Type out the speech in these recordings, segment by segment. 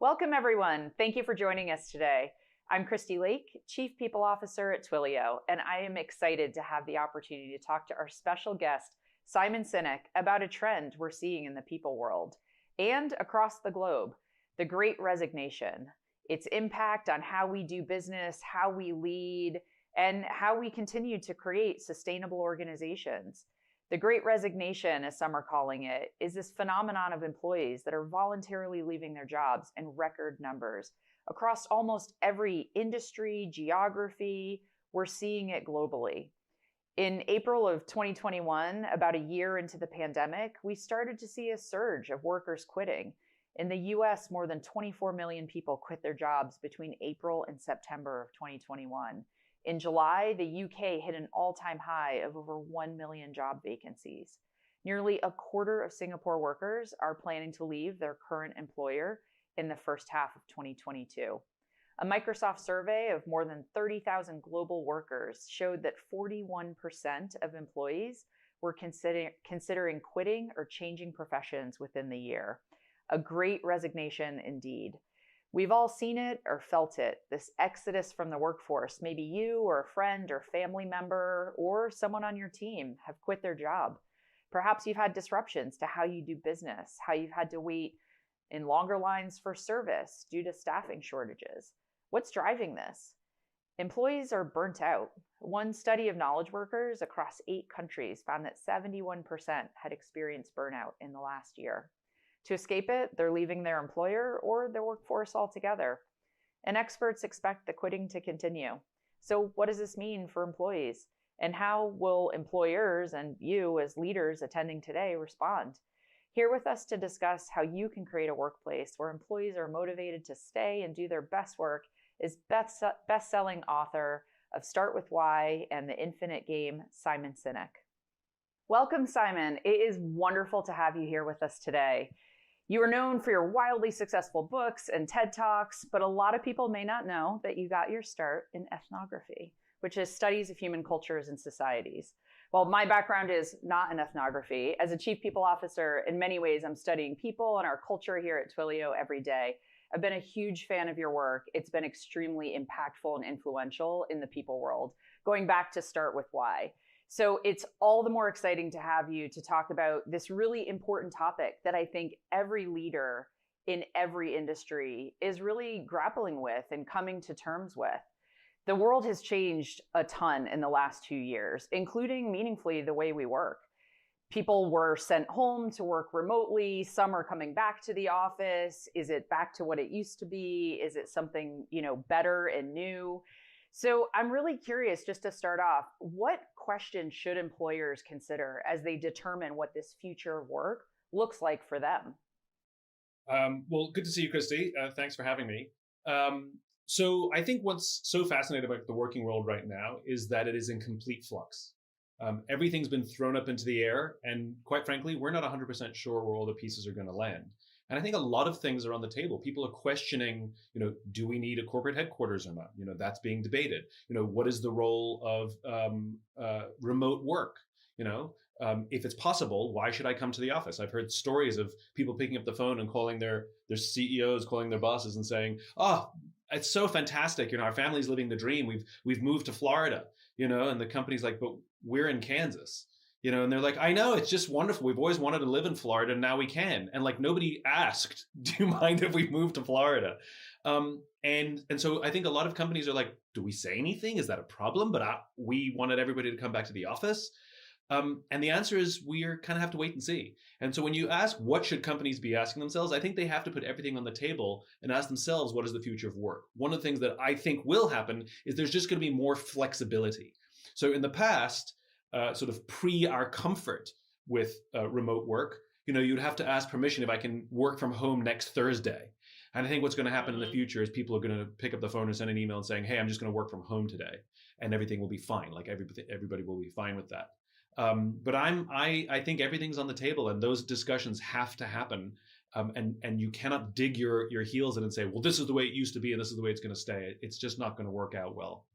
Welcome, everyone. Thank you for joining us today. I'm Christy Lake, Chief People Officer at Twilio, and I am excited to have the opportunity to talk to our special guest, Simon Sinek, about a trend we're seeing in the people world and across the globe, the Great Resignation, its impact on how we do business, how we lead, and how we continue to create sustainable organizations. The Great Resignation, as some are calling it, is this phenomenon of employees that are voluntarily leaving their jobs in record numbers. Across almost every industry, geography, we're seeing it globally. In April of 2021, about a year into the pandemic, we started to see a surge of workers quitting. In the US, more than 24 million people quit their jobs between April and September of 2021. In July, the UK hit an all-time high of over 1 million job vacancies. Nearly a quarter of Singapore workers are planning to leave their current employer in the first half of 2022. A Microsoft survey of more than 30,000 global workers showed that 41% of employees were considering quitting or changing professions within the year. A great resignation indeed. We've all seen it or felt it, this exodus from the workforce. Maybe you or a friend or family member or someone on your team have quit their job. Perhaps you've had disruptions to how you do business, how you've had to wait in longer lines for service due to staffing shortages. What's driving this? Employees are burnt out. One study of knowledge workers across 8 countries found that 71% had experienced burnout in the last year. To escape it, they're leaving their employer or their workforce altogether. And experts expect the quitting to continue. So what does this mean for employees? And how will employers and you as leaders attending today respond? Here with us to discuss how you can create a workplace where employees are motivated to stay and do their best work is best-selling author of Start With Why and The Infinite Game, Simon Sinek. Welcome, Simon. It is wonderful to have you here with us today. You are known for your wildly successful books and TED Talks, but a lot of people may not know that you got your start in ethnography, which is studies of human cultures and societies. Well, my background is not in ethnography. As a chief people officer, in many ways, I'm studying people and our culture here at Twilio every day. I've been a huge fan of your work. It's been extremely impactful and influential in the people world, going back to Start With Why. So it's all the more exciting to have you to talk about this really important topic that I think every leader in every industry is really grappling with and coming to terms with. The world has changed a ton in the last 2 years, including meaningfully the way we work. People were sent home to work remotely. Some are coming back to the office. Is it back to what it used to be? Is it something, better and new? So I'm really curious, just to start off, what questions should employers consider as they determine what this future of work looks like for them? Well, good to see you, Christy. Thanks for having me. So I think what's so fascinating about the working world right now is that it is in complete flux. Everything's been thrown up into the air, and quite frankly, we're not 100% sure where all the pieces are going to land. And I think a lot of things are on the table. People are questioning, do we need a corporate headquarters or not? That's being debated. What is the role of remote work? If it's possible, why should I come to the office? I've heard stories of people picking up the phone and calling their CEOs, calling their bosses and saying, "Oh, it's so fantastic. Our family's living the dream. We've moved to Florida." And the company's like, "But we're in Kansas." And they're like, "I know, it's just wonderful. We've always wanted to live in Florida, and now we can." And nobody asked, "Do you mind if we move to Florida?" And so I think a lot of companies are like, "Do we say anything? Is that a problem?" But we wanted everybody to come back to the office. And the answer is we kind of have to wait and see. And so when you ask what should companies be asking themselves, I think they have to put everything on the table and ask themselves, what is the future of work? One of the things that I think will happen is there's just going to be more flexibility. So in the past, sort of pre our comfort with remote work, you'd have to ask permission if I can work from home next Thursday. And I think what's going to happen in the future is people are going to pick up the phone and send an email and saying, "Hey, I'm just going to work from home today," and everything will be fine. Everybody will be fine with that. But I think everything's on the table, and those discussions have to happen. And you cannot dig your heels in and say, "Well, this is the way it used to be, and this is the way it's going to stay." It's just not going to work out well.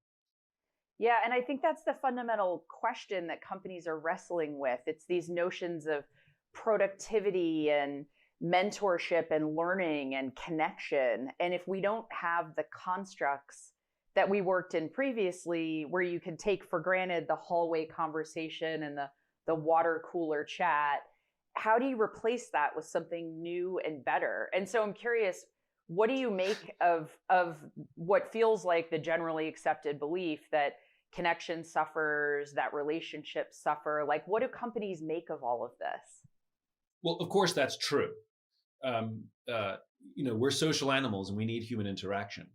Yeah, and I think that's the fundamental question that companies are wrestling with. It's these notions of productivity and mentorship and learning and connection. And if we don't have the constructs that we worked in previously, where you could take for granted the hallway conversation and the water cooler chat, how do you replace that with something new and better? And so I'm curious, what do you make of what feels like the generally accepted belief that connection suffers, that relationships suffer? Like, what do companies make of all of this? Well, of course, that's true. We're social animals and we need human interaction.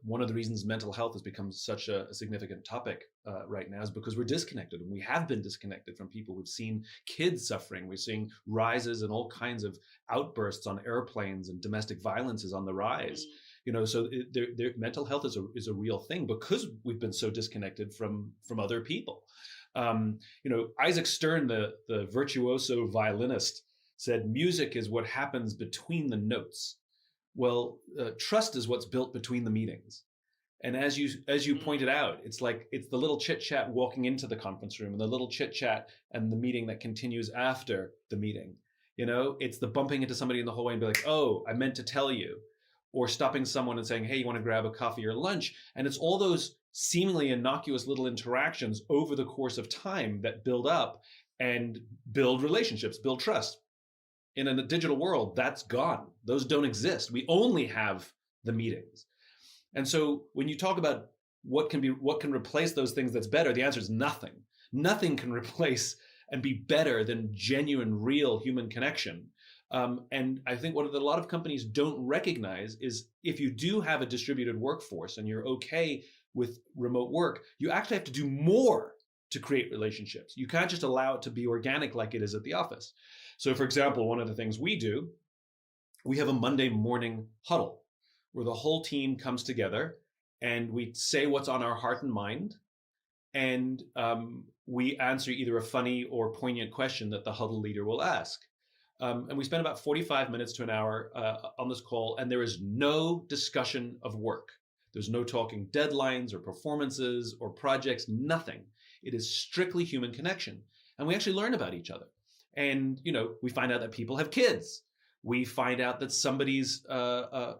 One of the reasons mental health has become such a significant topic right now is because we're disconnected, and we have been disconnected from people. We've seen kids suffering. We're seeing rises and all kinds of outbursts on airplanes, and domestic violence is on the rise. So mental health is a real thing because we've been so disconnected from other people. Isaac Stern, the virtuoso violinist, said music is what happens between the notes. Well, trust is what's built between the meetings. And as you pointed out, it's the little chit chat walking into the conference room, and the little chit chat and the meeting that continues after the meeting. It's the bumping into somebody in the hallway and be like, "Oh, I meant to tell you," or stopping someone and saying, "Hey, you want to grab a coffee or lunch?" And it's all those seemingly innocuous little interactions over the course of time that build up and build relationships, build trust. In a digital world, that's gone. Those don't exist. We only have the meetings. And so when you talk about what can replace those things that's better, the answer is nothing. Nothing can replace and be better than genuine, real human connection. And I think what a lot of companies don't recognize is if you do have a distributed workforce and you're okay with remote work, you actually have to do more to create relationships. You can't just allow it to be organic like it is at the office. So, for example, one of the things we do, we have a Monday morning huddle where the whole team comes together and we say what's on our heart and mind. And we answer either a funny or poignant question that the huddle leader will ask. And we spend about 45 minutes to an hour on this call, and there is no discussion of work. There's no talking deadlines or performances or projects, nothing. It is strictly human connection. And we actually learn about each other. And, we find out that people have kids. We find out that somebody's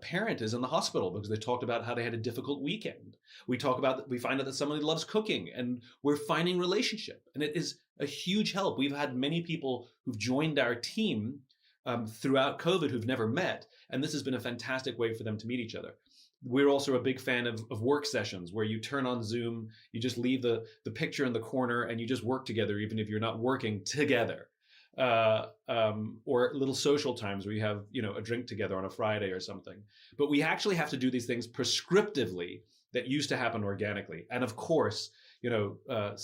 parent is in the hospital because they talked about how they had a difficult weekend. We find out that somebody loves cooking, and we're finding relationship. And it is a huge help. We've had many people who've joined our team throughout COVID who've never met. And this has been a fantastic way for them to meet each other. We're also a big fan of work sessions where you turn on Zoom, you just leave the picture in the corner and you just work together, even if you're not working together. Or little social times where you have, a drink together on a Friday or something. But we actually have to do these things prescriptively that used to happen organically. And of course, COVID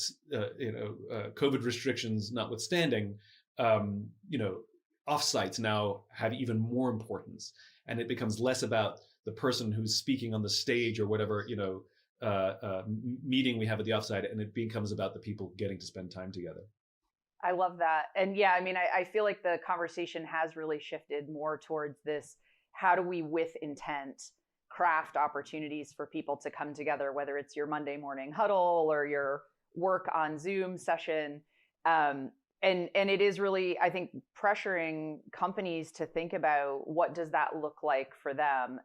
restrictions notwithstanding, offsites now have even more importance, and it becomes less about the person who's speaking on the stage or whatever, meeting we have at the offsite, and it becomes about the people getting to spend time together. I love that. And yeah, I feel like the conversation has really shifted more towards this. How do we, with intent, craft opportunities for people to come together, whether it's your Monday morning huddle or your work on Zoom session. And it is really, I think, pressuring companies to think about what does that look like for them.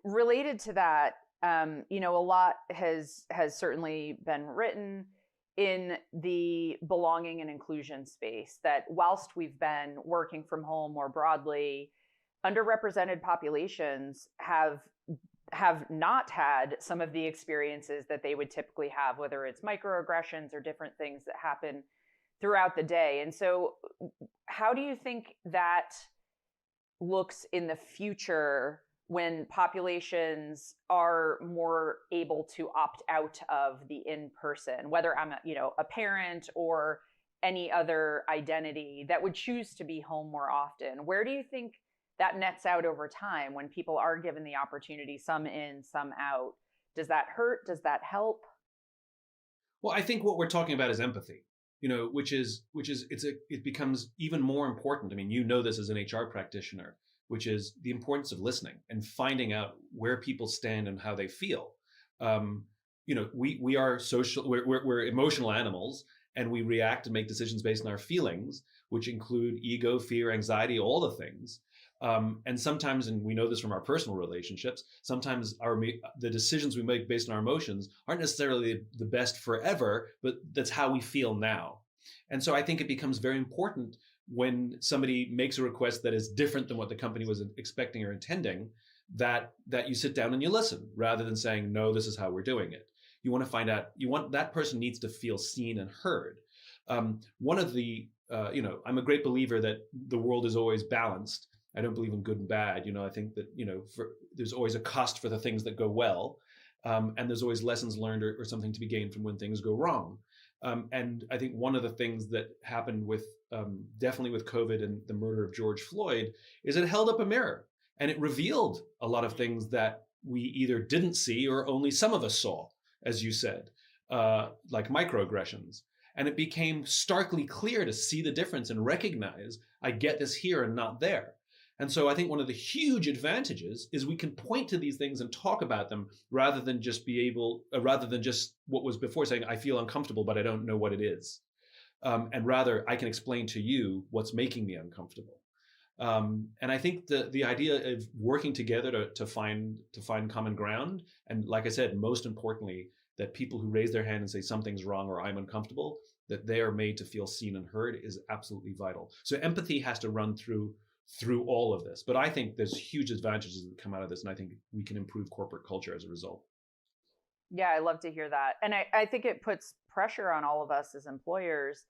Related to that, a lot has certainly been written in the belonging and inclusion space, that whilst we've been working from home more broadly, underrepresented populations have not had some of the experiences that they would typically have, whether it's microaggressions or different things that happen throughout the day. And so how do you think that looks in the future when populations are more able to opt out of the in-person, whether I'm a parent or any other identity that would choose to be home more often? Where do you think that nets out over time when people are given the opportunity, some in, some out? Does that hurt? Does that help? Well, I think what we're talking about is empathy, it becomes even more important. This as an HR practitioner, which is the importance of listening and finding out where people stand and how they feel. We are social, we're emotional animals, and we react and make decisions based on our feelings, which include ego, fear, anxiety, all the things. And sometimes, and we know this from our personal relationships, sometimes the decisions we make based on our emotions aren't necessarily the best forever, but that's how we feel now. And so I think it becomes very important when somebody makes a request that is different than what the company was expecting or intending, that you sit down and you listen, rather than saying, no, this is how we're doing it. You want to find out, that person needs to feel seen and heard. One of the, I'm a great believer that the world is always balanced. I don't believe in good and bad. I think that, there's always a cost for the things that go well. And there's always lessons learned or something to be gained from when things go wrong. And I think one of the things that happened with, definitely with COVID and the murder of George Floyd, is it held up a mirror and it revealed a lot of things that we either didn't see or only some of us saw, as you said, like microaggressions. And it became starkly clear to see the difference and recognize, I get this here and not there. And so I think one of the huge advantages is we can point to these things and talk about them rather than just what was before saying, I feel uncomfortable, but I don't know what it is. And rather, I can explain to you what's making me uncomfortable. And I think the idea of working together to find common ground, and like I said, most importantly, that people who raise their hand and say something's wrong or I'm uncomfortable, that they are made to feel seen and heard, is absolutely vital. So empathy has to run through all of this. But I think there's huge advantages that come out of this, and I think we can improve corporate culture as a result. Yeah, I love to hear that. And I think it puts pressure on all of us as employers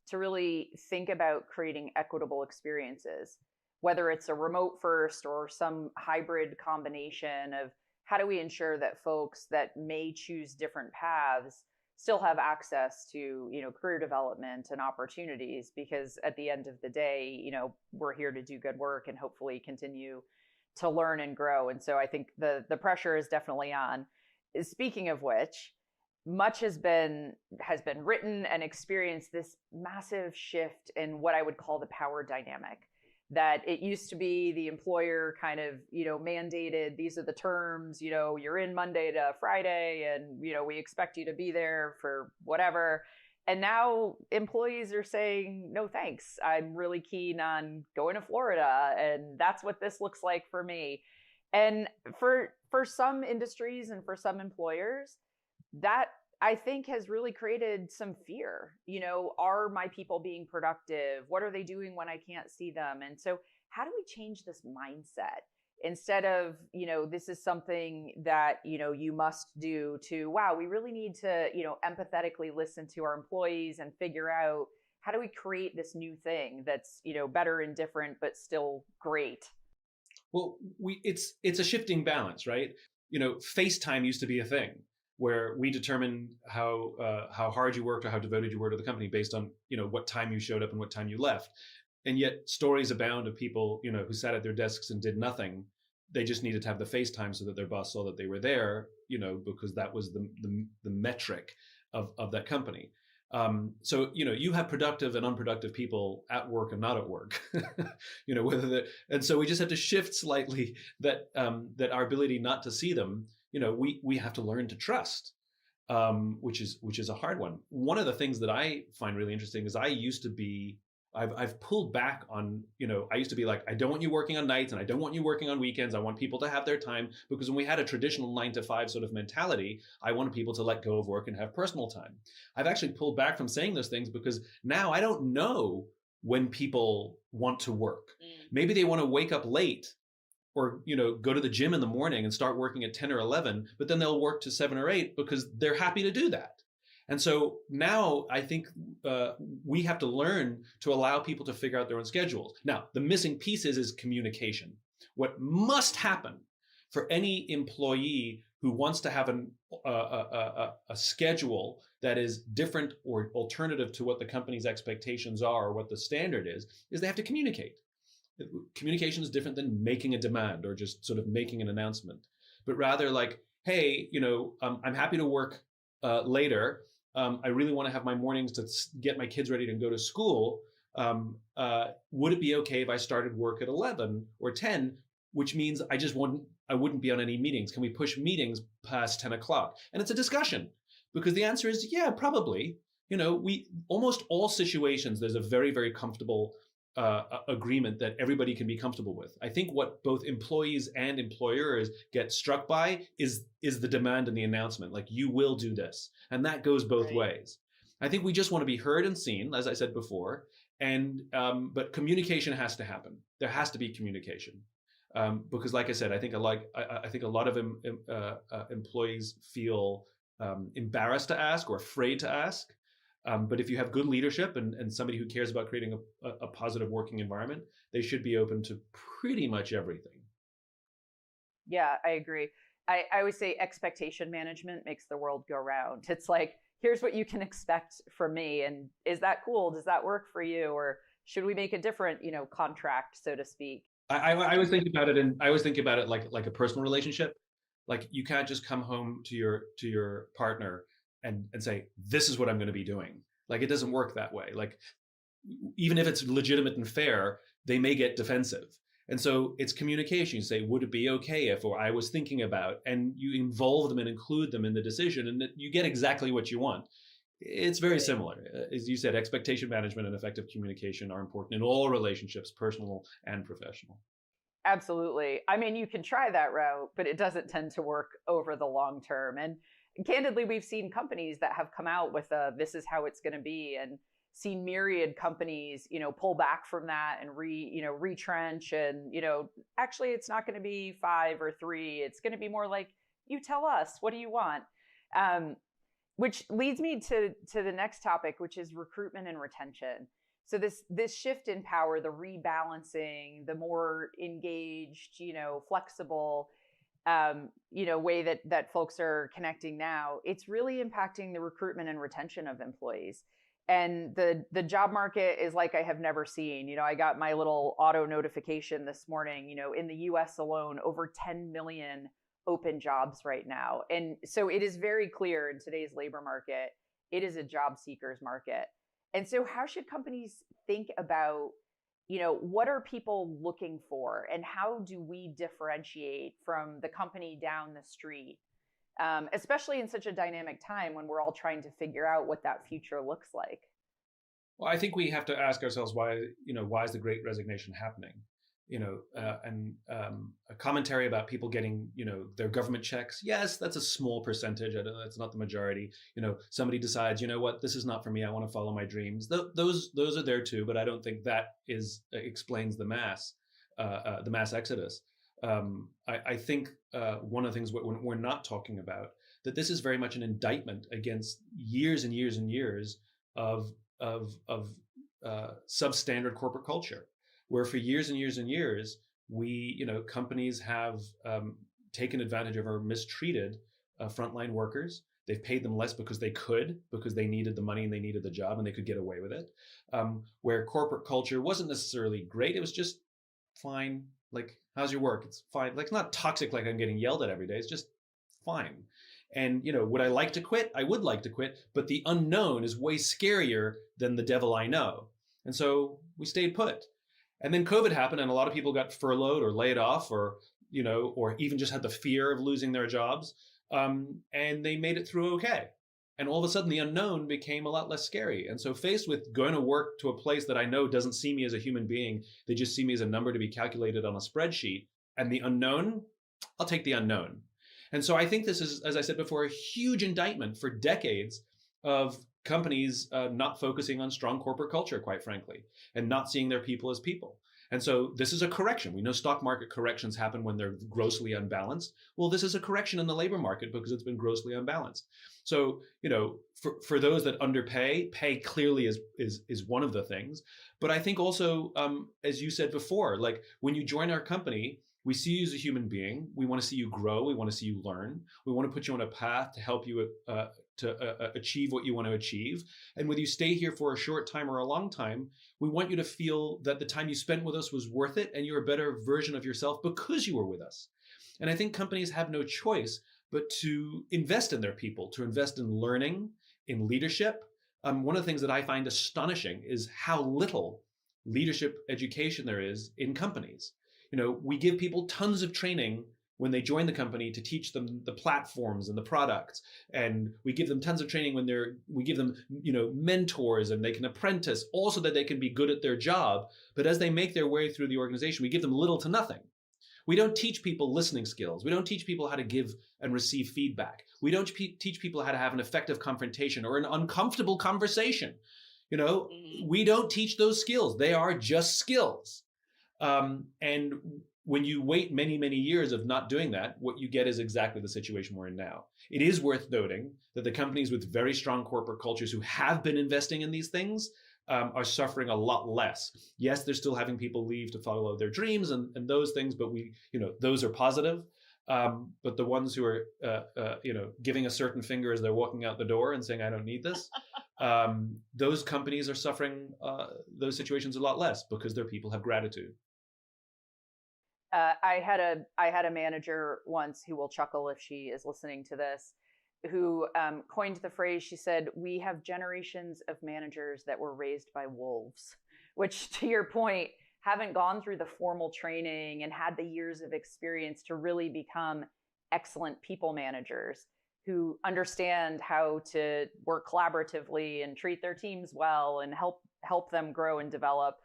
to really think about creating equitable experiences, whether it's a remote first or some hybrid combination of how do we ensure that folks that may choose different paths still have access to, career development and opportunities, because at the end of the day, we're here to do good work and hopefully continue to learn and grow. And so I think the pressure is definitely on. Speaking of which, much has been written and experienced, this massive shift in what I would call the power dynamic. That it used to be the employer kind of, mandated, these are the terms, you're in Monday to Friday and, we expect you to be there for whatever. And now employees are saying, no, thanks. I'm really keen on going to Florida, and that's what this looks like for me. And for some industries and for some employers, that I think has really created some fear. Are my people being productive? What are they doing when I can't see them? And so how do we change this mindset instead of, this is something that, you must do, to, wow, we really need to, empathetically listen to our employees and figure out how do we create this new thing that's, better and different, but still great? Well, it's a shifting balance, right? FaceTime used to be a thing where we determined how hard you worked or how devoted you were to the company based on what time you showed up and what time you left. And yet stories abound of people who sat at their desks and did nothing. They just needed to have the FaceTime so that their boss saw that they were there, because that was the metric of that company. So you have productive and unproductive people at work and not at work. And so we just have to shift slightly that our ability not to see them. We have to learn to trust, which is a hard one. One of the things that I find really interesting is I've pulled back on, I used to be like, I don't want you working on nights and I don't want you working on weekends. I want people to have their time, because when we had a traditional 9-to-5 sort of mentality, I wanted people to let go of work and have personal time. I've actually pulled back from saying those things because now I don't know when people want to work. Maybe they want to wake up late or go to the gym in the morning and start working at 10 or 11, but then they'll work to 7 or 8 because they're happy to do that. And so now I think we have to learn to allow people to figure out their own schedules. Now, the missing piece is communication. What must happen for any employee who wants to have a schedule that is different or alternative to what the company's expectations are or what the standard is they have to communicate. Communication is different than making a demand or just sort of making an announcement, but rather like, hey, I'm happy to work later. I really want to have my mornings to get my kids ready to go to school. Would it be okay if I started work at 11 or 10, which means I wouldn't be on any meetings? Can we push meetings past 10 o'clock? And it's a discussion, because the answer is, yeah, probably. we almost all situations, there's a very, very comfortable agreement that everybody can be comfortable with. I think what both employees and employers get struck by is the demand and the announcement, like, you will do this, and that goes both Right. ways. I think we just want to be heard and seen, as I said before, and but communication has to happen. There has to be communication. Because, like I said, I think a lot of employees feel embarrassed to ask or afraid to ask. But if you have good leadership and somebody who cares about creating a positive working environment, they should be open to pretty much everything. Yeah, I agree. I always say expectation management makes the world go round. It's like, here's what you can expect from me. And is that cool? Does that work for you? Or should we make a different, contract, so to speak? I was thinking about it, and I was thinking about it like a personal relationship. Like, you can't just come home to your partner and say, this is what I'm going to be doing. Like, it doesn't work that way. Like, even if it's legitimate and fair, they may get defensive. And so it's communication. You say, would it be okay if, or I was thinking about, and you involve them and include them in the decision, and that you get exactly what you want. It's very Right. similar. As you said, expectation management and effective communication are important in all relationships, personal and professional. Absolutely. I mean, you can try that route, but it doesn't tend to work over the long term. And candidly, we've seen companies that have come out with a this is how it's going to be, and seen myriad companies, pull back from that and retrench, and, actually it's not going to be 5 or 3. It's going to be more like, you tell us, what do you want? Um, which leads me to the next topic, which is recruitment and retention. So this shift in power, the rebalancing, the more engaged, flexible, way that folks are connecting now, it's really impacting the recruitment and retention of employees. And the job market is like I have never seen. I got my little auto notification this morning. In the U.S. alone, over 10 million open jobs right now. And so it is very clear in today's labor market, it is a job seekers market. And so how should companies think about, what are people looking for, and how do we differentiate from the company down the street, especially in such a dynamic time when we're all trying to figure out what that future looks like? Well, I think we have to ask ourselves why is the Great Resignation happening? And a commentary about people getting, their government checks. Yes, that's a small percentage. I don't, that's not the majority. Somebody decides, what, this is not for me. I want to follow my dreams. Those are there too, but I don't think that explains the mass exodus. I think one of the things we're not talking about, that this is very much an indictment against years and years and years of substandard corporate culture, where for years and years and years, companies have taken advantage of or mistreated frontline workers. They've paid them less because they needed the money and they needed the job and they could get away with it. Where corporate culture wasn't necessarily great. It was just fine. Like, how's your work? It's fine. Like, it's not toxic, like I'm getting yelled at every day. It's just fine. And, would I like to quit? I would like to quit, but the unknown is way scarier than the devil I know. And so we stayed put. And then COVID happened, and a lot of people got furloughed or laid off, or even just had the fear of losing their jobs, and they made it through okay. And all of a sudden, the unknown became a lot less scary. And so, faced with going to work to a place that I know doesn't see me as a human being, they just see me as a number to be calculated on a spreadsheet, and the unknown, I'll take the unknown. And so, I think this is, as I said before, a huge indictment for decades of companies not focusing on strong corporate culture, quite frankly, and not seeing their people as people. And so this is a correction. We know stock market corrections happen when they're grossly unbalanced. Well, this is a correction in the labor market because it's been grossly unbalanced. So, for those that underpay, pay clearly is one of the things. But I think also, as you said before, like, when you join our company, we see you as a human being. We want to see you grow. We want to see you learn. We want to put you on a path to help you achieve what you want to achieve. And whether you stay here for a short time or a long time, we want you to feel that the time you spent with us was worth it and you're a better version of yourself because you were with us. And I think companies have no choice but to invest in their people, to invest in learning, in leadership. One of the things that I find astonishing is how little leadership education there is in companies. We give people tons of training when they join the company to teach them the platforms and the products, and we give them tons of training we give them mentors, and they can apprentice also that they can be good at their job. But as they make their way through the organization, we give them little to nothing. We don't teach people listening skills. We don't teach people how to give and receive feedback. We don't teach people how to have an effective confrontation or an uncomfortable conversation. We don't teach those skills. They are just skills. And when you wait many, many years of not doing that, what you get is exactly the situation we're in now. It is worth noting that the companies with very strong corporate cultures who have been investing in these things are suffering a lot less. Yes, they're still having people leave to follow their dreams and those things, but those are positive. But the ones who are, giving a certain finger as they're walking out the door and saying, "I don't need this," those companies are suffering those situations a lot less because their people have gratitude. I had a manager once who will chuckle if she is listening to this, who coined the phrase. She said, "We have generations of managers that were raised by wolves," which, to your point, haven't gone through the formal training and had the years of experience to really become excellent people managers who understand how to work collaboratively and treat their teams well and help them grow and develop.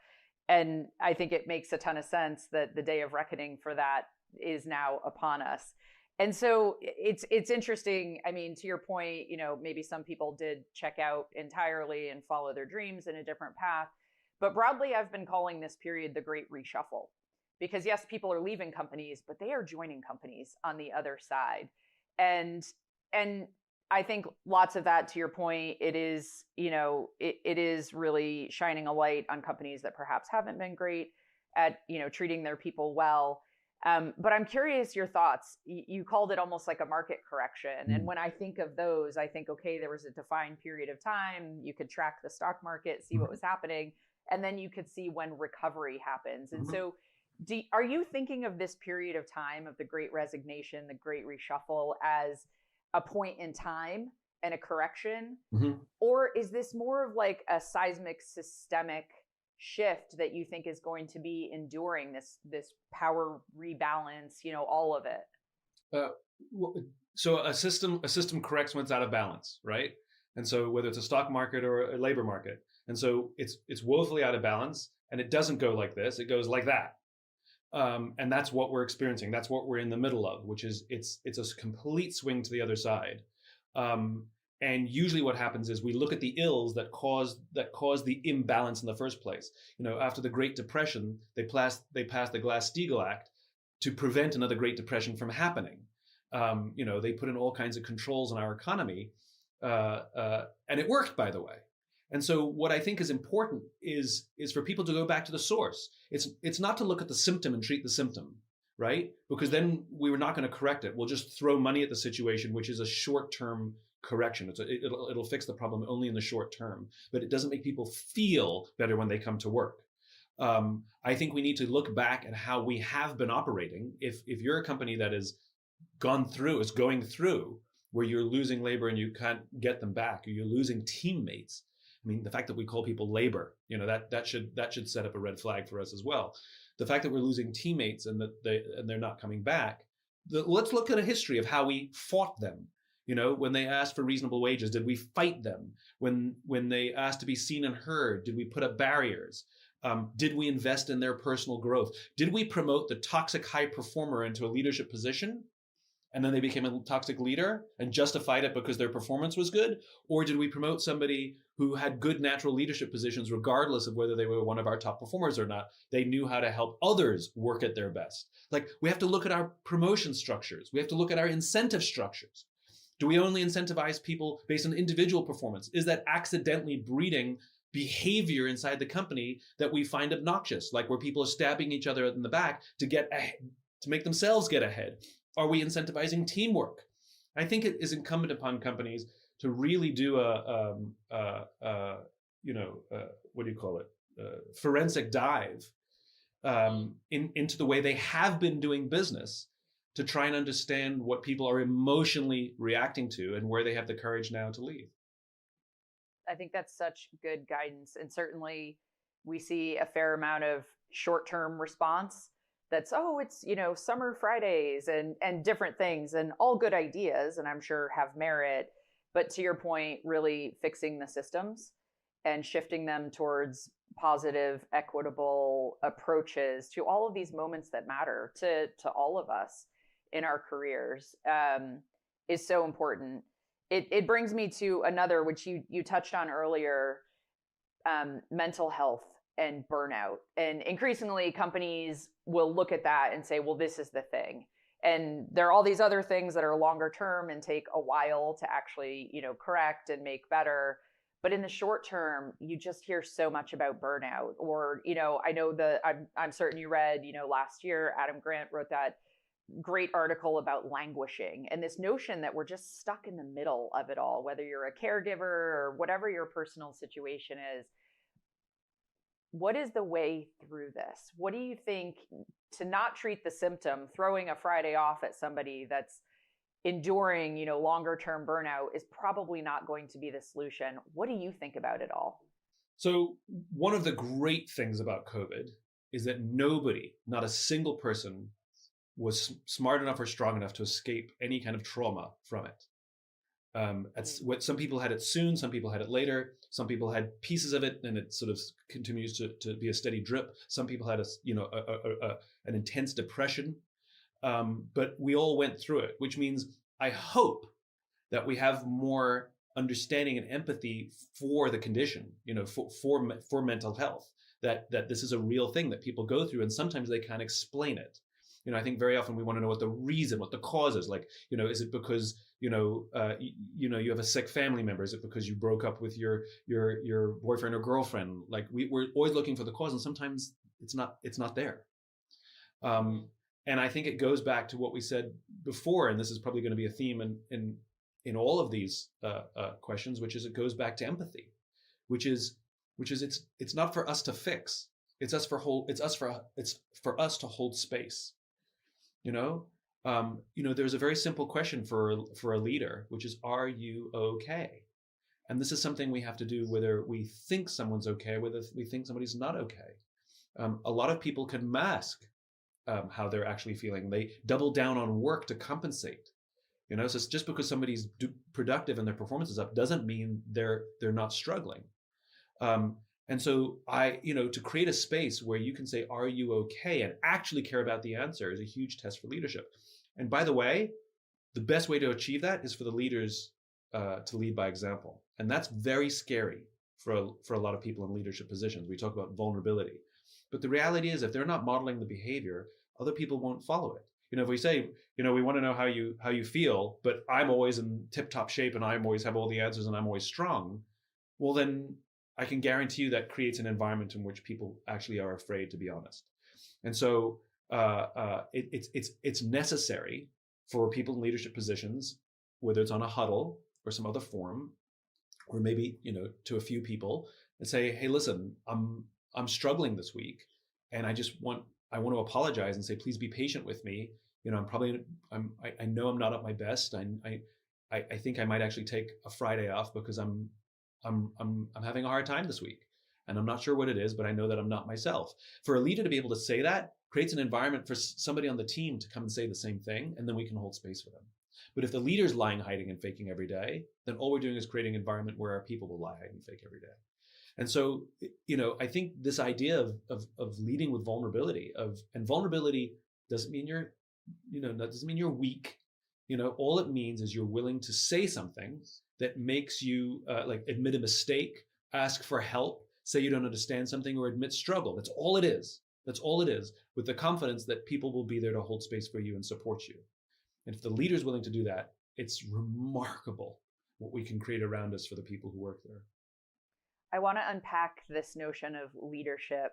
And I think it makes a ton of sense that the day of reckoning for that is now upon us. And so it's interesting. I mean, to your point, maybe some people did check out entirely and follow their dreams in a different path. But broadly, I've been calling this period the Great Reshuffle, because yes, people are leaving companies, but they are joining companies on the other side. And I think lots of that, to your point, it is really shining a light on companies that perhaps haven't been great at, treating their people well. But I'm curious your thoughts. You called it almost like a market correction. And when I think of those, I think, okay, there was a defined period of time. You could track the stock market, see what was happening, and then you could see when recovery happens. And so are you thinking of this period of time of the Great Resignation, the Great Reshuffle, as a point in time and a correction? Or is this more of like a seismic systemic shift that you think is going to be enduring, this power rebalance, all of it? So a system corrects when it's out of balance, right? And so whether it's a stock market or a labor market, and so it's woefully out of balance, and it doesn't go like this, it goes like that. And that's what we're experiencing. That's what we're in the middle of, which is it's a complete swing to the other side. And usually what happens is we look at the ills that cause the imbalance in the first place. After the Great Depression, they passed the Glass-Steagall Act to prevent another Great Depression from happening. They put in all kinds of controls on our economy, and it worked, by the way. And so what I think is important is for people to go back to the source. It's not to look at the symptom and treat the symptom, right? Because then we were not going to correct it. We'll just throw money at the situation, which is a short-term correction. It'll fix the problem only in the short term, but it doesn't make people feel better when they come to work. I think we need to look back at how we have been operating. If you're a company that is going through, where you're losing labor and you can't get them back, or you're losing teammates. I mean, the fact that we call people labor, that should set up a red flag for us as well. The fact that we're losing teammates and that they're not coming back. Let's look at a history of how we fought them. When they asked for reasonable wages, did we fight them? When they asked to be seen and heard, did we put up barriers? Did we invest in their personal growth? Did we promote the toxic high performer into a leadership position, and then they became a toxic leader and justified it because their performance was good? Or did we promote somebody who had good natural leadership positions regardless of whether they were one of our top performers or not? They knew how to help others work at their best. Like, we have to look at our promotion structures. We have to look at our incentive structures. Do we only incentivize people based on individual performance? Is that accidentally breeding behavior inside the company that we find obnoxious, like where people are stabbing each other in the back to get ahead, to make themselves get ahead? Are we incentivizing teamwork? I think it is incumbent upon companies to really do forensic dive into the way they have been doing business, to try and understand what people are emotionally reacting to and where they have the courage now to leave. I think that's such good guidance. And certainly we see a fair amount of short-term response that's, oh, it's, summer Fridays and different things, and all good ideas, and I'm sure have merit. But to your point, really fixing the systems and shifting them towards positive, equitable approaches to all of these moments that matter to all of us in our careers, is so important. It brings me to another, which you touched on earlier, mental health and burnout. And increasingly, companies will look at that and say, well, this is the thing. And there are all these other things that are longer term and take a while to actually, correct and make better. But in the short term, you just hear so much about burnout. Or, I know I'm certain you read, last year, Adam Grant wrote that great article about languishing and this notion that we're just stuck in the middle of it all, whether you're a caregiver or whatever your personal situation is. What is the way through this? What do you think, to not treat the symptom, throwing a Friday off at somebody that's enduring, longer term burnout, is probably not going to be the solution? What do you think about it all? So one of the great things about COVID is that nobody, not a single person, was smart enough or strong enough to escape any kind of trauma from it. What some people had it soon, some people had it later, some people had pieces of it, and it sort of continues to be a steady drip. Some people had an intense depression, but we all went through it. Which means I hope that we have more understanding and empathy for the condition, for mental health. That this is a real thing that people go through, and sometimes they can't explain it. I think very often we want to know what the reason, what the cause is. Like, is it because you have a sick family member? Is it because you broke up with your boyfriend or girlfriend? Like, we're always looking for the cause, and sometimes it's not there. And I think it goes back to what we said before, and this is probably going to be a theme in all of these questions, which is it goes back to empathy, which is it's not for us to fix. It's for us to hold space. There's a very simple question for a leader, which is, are you okay? And this is something we have to do whether we think someone's okay, whether we think somebody's not okay. A lot of people can mask how they're actually feeling. They double down on work to compensate. So it's just because somebody's productive and their performance is up doesn't mean they're not struggling. And so to create a space where you can say, are you okay? And actually care about the answer is a huge test for leadership. And by the way, the best way to achieve that is for the leaders to lead by example. And that's very scary for a lot of people in leadership positions. We talk about vulnerability. But the reality is, if they're not modeling the behavior, other people won't follow it. If we say, we want to know how you feel, but I'm always in tip-top shape and I always have all the answers and I'm always strong, well, then I can guarantee you that creates an environment in which people actually are afraid to be honest. And so it's necessary for people in leadership positions, whether it's on a huddle or some other forum, or maybe to a few people, and say, hey, listen, I'm struggling this week, and I want to apologize and say, please be patient with me. I know I'm not at my best. I think I might actually take a Friday off because I'm having a hard time this week, and I'm not sure what it is, but I know that I'm not myself. For a leader to be able to say that creates an environment for somebody on the team to come and say the same thing, and then we can hold space for them. But if the leader's lying, hiding, and faking every day, then all we're doing is creating an environment where our people will lie, hide, and fake every day. And so, I think this idea of leading with vulnerability, and vulnerability doesn't mean that doesn't mean you're weak. All it means is you're willing to say something that makes you admit a mistake, ask for help, say you don't understand something, or admit struggle. That's all it is. That's all it is, with the confidence that people will be there to hold space for you and support you. And if the leader's willing to do that, it's remarkable what we can create around us for the people who work there. I want to unpack this notion of leadership.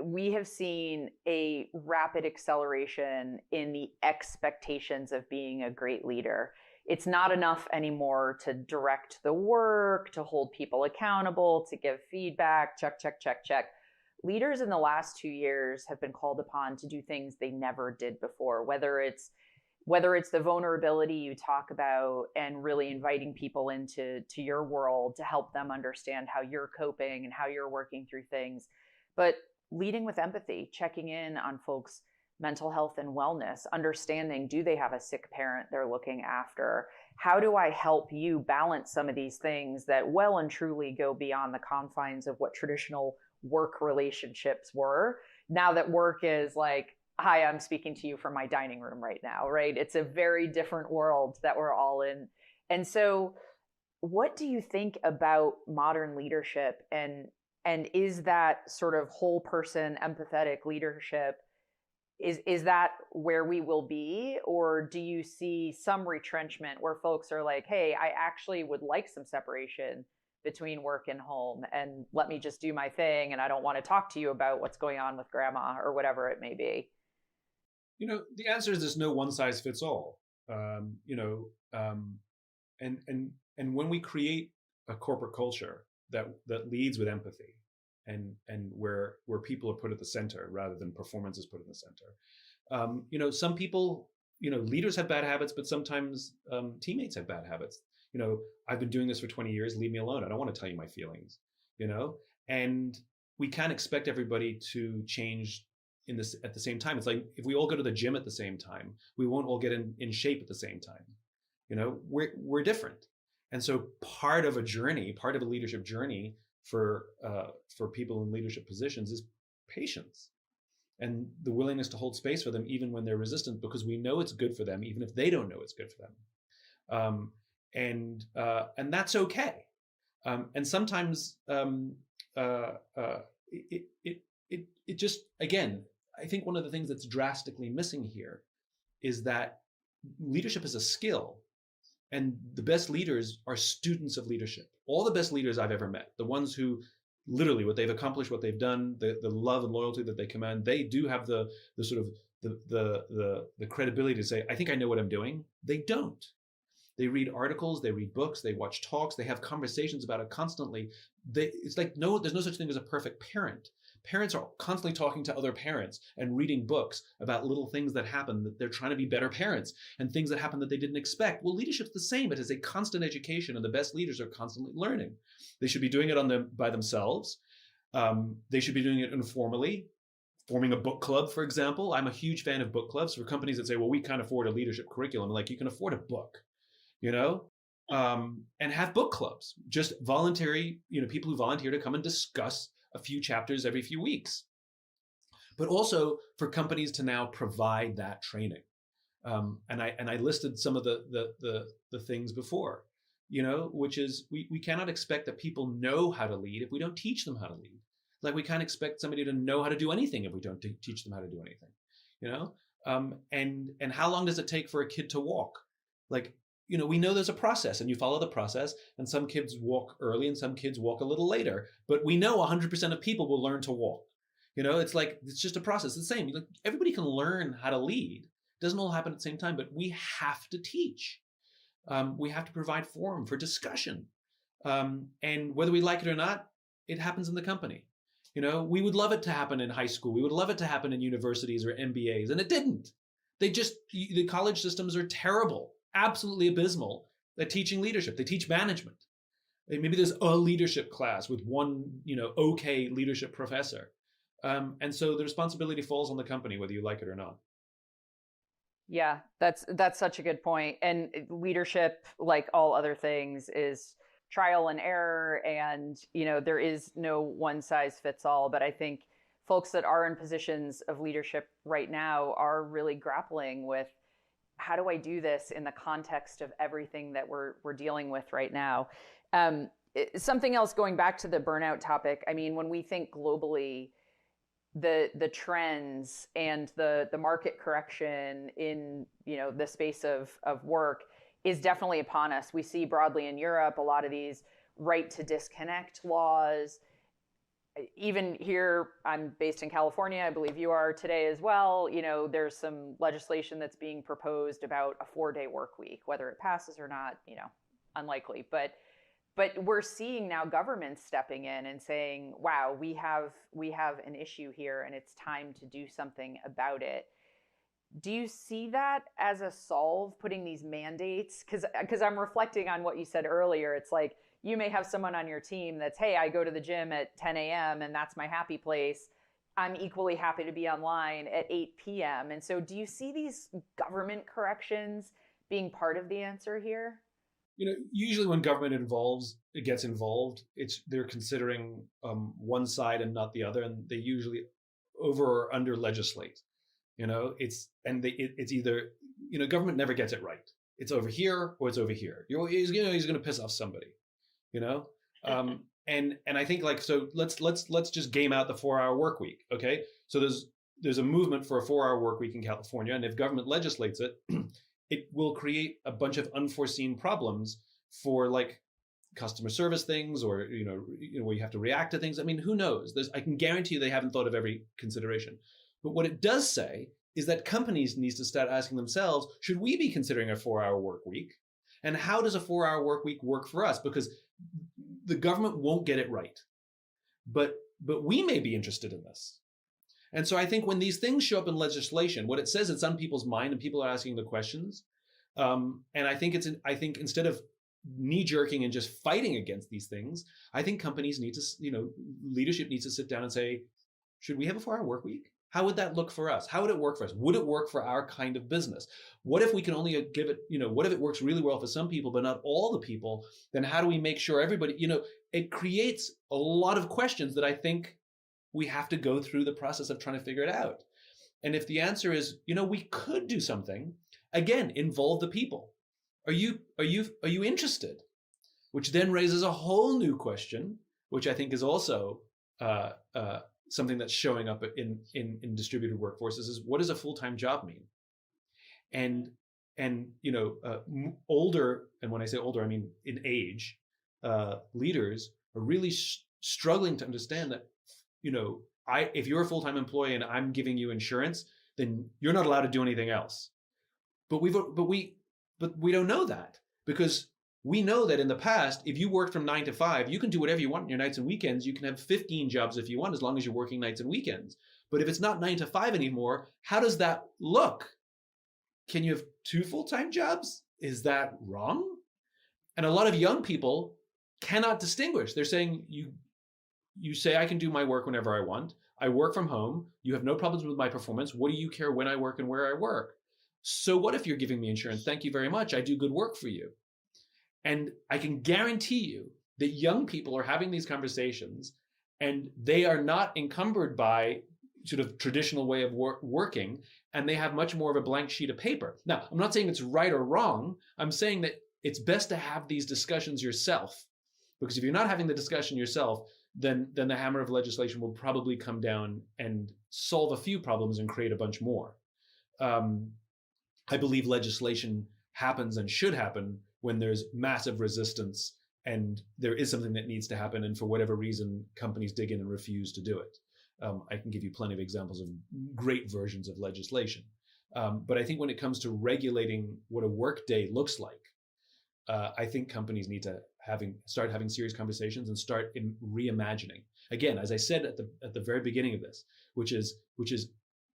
We have seen a rapid acceleration in the expectations of being a great leader. It's not enough anymore to direct the work, to hold people accountable, to give feedback, check. Leaders in the last 2 years have been called upon to do things they never did before, whether it's the vulnerability you talk about and really inviting people into your world to help them understand how you're coping and how you're working through things, but leading with empathy, checking in on folks' mental health and wellness, understanding, do they have a sick parent they're looking after? How do I help you balance some of these things that well and truly go beyond the confines of what traditional work relationships were? Now that work is like, hi, I'm speaking to you from my dining room right now, right? It's a very different world that we're all in. And so, what do you think about modern leadership, and is that sort of whole person empathetic leadership, is that where we will be, or do you see some retrenchment where folks are like, hey, I actually would like some separation between work and home, and let me just do my thing, and I don't want to talk to you about what's going on with grandma or whatever it may be? The answer is there's no one size fits all. And when we create a corporate culture that leads with empathy, and where people are put at the center rather than performance is put in the center. Some people, leaders have bad habits, but sometimes teammates have bad habits. I've been doing this for 20 years. Leave me alone. I don't want to tell you my feelings. And we can't expect everybody to change in this at the same time. It's like if we all go to the gym at the same time, we won't all get in shape at the same time. We're different. And so part of a leadership journey for people in leadership positions is patience and the willingness to hold space for them even when they're resistant, because we know it's good for them even if they don't know it's good for them. And that's okay. And sometimes it just, again, I think one of the things that's drastically missing here is that leadership is a skill. And the best leaders are students of leadership. All the best leaders I've ever met, the ones who literally what they've accomplished, what they've done, the love and loyalty that they command, they do have the sort of the credibility to say, I think I know what I'm doing. They don't. They read articles, they read books, they watch talks, they have conversations about it constantly. It's like, no, there's no such thing as a perfect parent. Parents are constantly talking to other parents and reading books about little things that happen, that they're trying to be better parents, and things that happen that they didn't expect. Well, leadership's the same. It is a constant education, and the best leaders are constantly learning. They should be doing it by themselves. They should be doing it informally, forming a book club, for example. I'm a huge fan of book clubs for companies that say, well, we can't afford a leadership curriculum. Like, you can afford a book, and have book clubs, just voluntary, people who volunteer to come and discuss a few chapters every few weeks. But also for companies to now provide that training. And I listed some of the things before, which is we cannot expect that people know how to lead if we don't teach them how to lead. Like, we can't expect somebody to know how to do anything if we don't teach them how to do anything, and how long does it take for a kid to walk? Like, we know there's a process, and you follow the process, and some kids walk early and some kids walk a little later, but we know 100% of people will learn to walk. It's like, it's just a process. It's the same. Like, everybody can learn how to lead. It doesn't all happen at the same time, but we have to teach. We have to provide forum for discussion. And whether we like it or not, it happens in the company. We would love it to happen in high school. We would love it to happen in universities or MBAs, and it didn't. The college systems are terrible. Absolutely abysmal at teaching leadership. They teach management. Maybe there's a leadership class with one, okay leadership professor. And so the responsibility falls on the company, whether you like it or not. Yeah, that's such a good point. And leadership, like all other things, is trial and error, and there is no one size fits all. But I think folks that are in positions of leadership right now are really grappling with, how do I do this in the context of everything that we're dealing with right now? Something else, going back to the burnout topic, I mean, when we think globally, the trends and the market correction in the space of work is definitely upon us. We see broadly in Europe a lot of these right to disconnect laws. Even here, I'm based in California, I believe you are today as well. There's some legislation that's being proposed about a 4-day work week. Whether it passes or not, unlikely. But we're seeing now governments stepping in and saying, wow, we have an issue here, and it's time to do something about it. Do you see that as a solve, putting these mandates? Because I'm reflecting on what you said earlier. It's like, you may have someone on your team that's, hey, I go to the gym at 10 a.m. and that's my happy place. I'm equally happy to be online at 8 p.m. And so do you see these government corrections being part of the answer here? Usually when government gets involved, they're considering one side and not the other, and they usually over or under legislate. It's either government never gets it right. It's over here or it's over here. He's going to piss off somebody, you know. And I think so let's just game out the 4-hour work week. Okay, so there's a movement for a 4-hour work week in California, and if government legislates it, it will create a bunch of unforeseen problems for customer service things, or where you have to react to things. I mean, who knows? I can guarantee you they haven't thought of every consideration. But what it does say is that companies need to start asking themselves, should we be considering a 4-hour work week? And how does a 4-hour work week work for us? Because the government won't get it right, but we may be interested in this. And so I think when these things show up in legislation, what it says, it's on people's mind and people are asking the questions. And I think instead of knee-jerking and just fighting against these things, I think companies need to, leadership needs to sit down and say, should we have a 4-hour work week? How would that look for us? How would it work for us? Would it work for our kind of business? What if we can only give it, what if it works really well for some people, but not all the people? Then how do we make sure everybody, it creates a lot of questions that I think we have to go through the process of trying to figure it out. And if the answer is, we could do something, again, involve the people. Are you interested? Which then raises a whole new question, which I think is also something that's showing up in distributed workforces, is what does a full-time job mean? And older, and when I say older, I mean in age, leaders are really struggling to understand that, if you're a full-time employee and I'm giving you insurance, then you're not allowed to do anything else. But we don't know that, because we know that in the past, if you worked from 9 to 5, you can do whatever you want on your nights and weekends. You can have 15 jobs if you want, as long as you're working nights and weekends. But if it's not 9 to 5 anymore, how does that look? Can you have 2 full-time jobs? Is that wrong? And a lot of young people cannot distinguish. They're saying, you say I can do my work whenever I want. I work from home. You have no problems with my performance. What do you care when I work and where I work? So what if you're giving me insurance? Thank you very much. I do good work for you. And I can guarantee you that young people are having these conversations and they are not encumbered by sort of traditional way of working, and they have much more of a blank sheet of paper. Now, I'm not saying it's right or wrong. I'm saying that it's best to have these discussions yourself, because if you're not having the discussion yourself, then the hammer of legislation will probably come down and solve a few problems and create a bunch more. I believe legislation happens and should happen when there's massive resistance and there is something that needs to happen, and for whatever reason, companies dig in and refuse to do it. I can give you plenty of examples of great versions of legislation. But I think when it comes to regulating what a work day looks like, I think companies need to start having serious conversations and start reimagining. Again, as I said at the very beginning of this, which is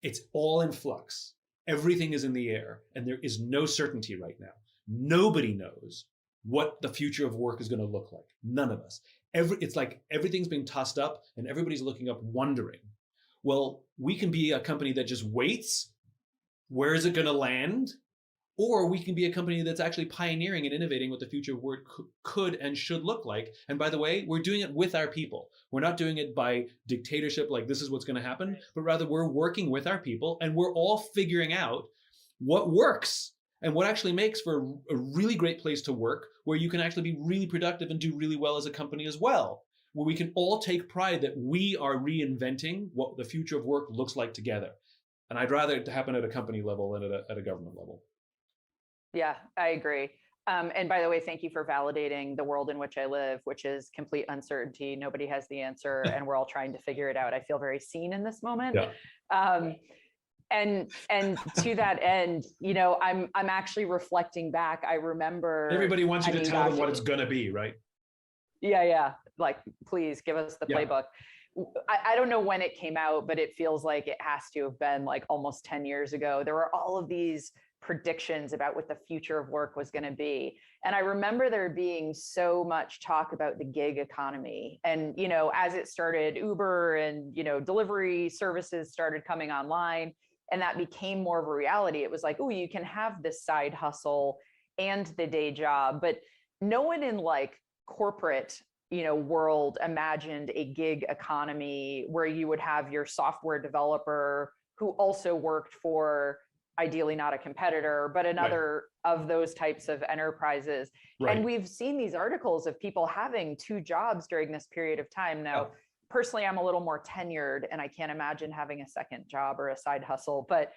it's all in flux. Everything is in the air, and there is no certainty right now. Nobody knows what the future of work is going to look like. None of us. It's like everything's being tossed up and everybody's looking up wondering. Well, we can be a company that just waits. Where is it going to land? Or we can be a company that's actually pioneering and innovating what the future of work could and should look like. And by the way, we're doing it with our people. We're not doing it by dictatorship, like this is what's going to happen, but rather we're working with our people and we're all figuring out what works and what actually makes for a really great place to work, where you can actually be really productive and do really well as a company as well, where we can all take pride that we are reinventing what the future of work looks like together. And I'd rather it happen at a company level than at a government level. Yeah, I agree. And by the way, thank you for validating the world in which I live, which is complete uncertainty. Nobody has the answer, and we're all trying to figure it out. I feel very seen in this moment. Yeah. And to that end, I'm actually reflecting back. I remember everybody wants you to tell them what it's going to be, right? Yeah. Like, please give us the playbook. I don't know when it came out, but it feels like it has to have been like almost 10 years ago. There were all of these predictions about what the future of work was going to be. And I remember there being so much talk about the gig economy. And, as it started, Uber and, delivery services started coming online, and that became more of a reality. It was like, oh, you can have this side hustle and the day job. But no one in like corporate world imagined a gig economy where you would have your software developer who also worked for, ideally not a competitor, but another of those types of enterprises. Right. And we've seen these articles of people having two jobs during this period of time. Now, personally, I'm a little more tenured and I can't imagine having a second job or a side hustle, but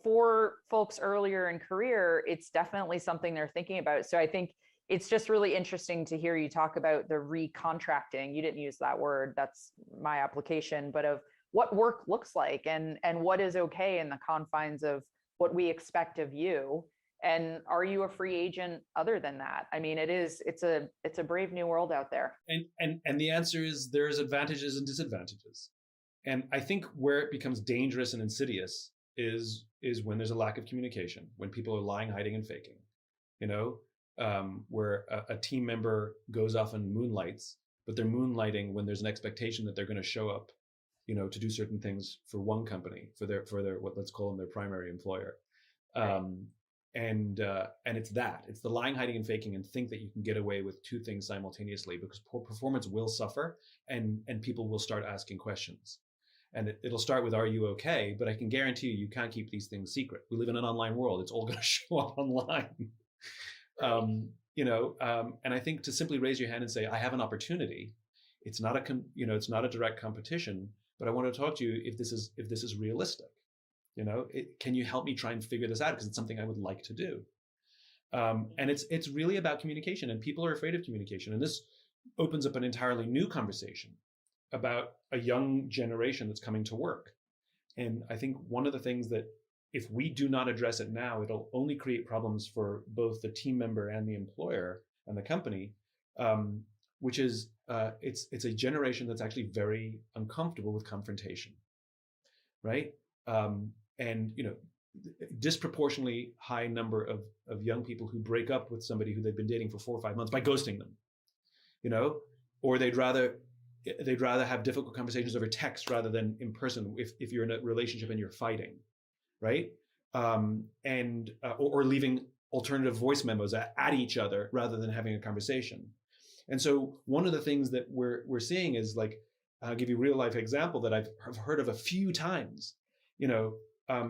for folks earlier in career, it's definitely something they're thinking about. So I think it's just really interesting to hear you talk about the recontracting. You didn't use that word, that's my application, but of what work looks like and what is okay in the confines of what we expect of you. And are you a free agent other than that? I mean, it's a brave new world out there. And the answer is there's advantages and disadvantages. And I think where it becomes dangerous and insidious is when there's a lack of communication, when people are lying, hiding, and faking, where a team member goes off and moonlights, but they're moonlighting when there's an expectation that they're going to show up, to do certain things for one company, for their what, let's call them, their primary employer. And it's the lying, hiding, and faking, and think that you can get away with two things simultaneously, because poor performance will suffer and people will start asking questions. And it'll start with, are you okay? But I can guarantee you can't keep these things secret. We live in an online world. It's all going to show up online. And I think to simply raise your hand and say, I have an opportunity. It's not it's not a direct competition, but I want to talk to you if this is realistic. Can you help me try and figure this out? Because it's something I would like to do. And it's really about communication, and people are afraid of communication. And this opens up an entirely new conversation about a young generation that's coming to work. And I think one of the things that, if we do not address it now, it'll only create problems for both the team member and the employer and the company, which is it's a generation that's actually very uncomfortable with confrontation, right? And disproportionately high number of young people who break up with somebody who they've been dating for 4 or 5 months by ghosting them, or they'd rather have difficult conversations over text rather than in person if you're in a relationship and you're fighting, right? Or leaving alternative voice memos at each other rather than having a conversation. And so one of the things that we're seeing is, like, I'll give you a real life example that I've heard of a few times.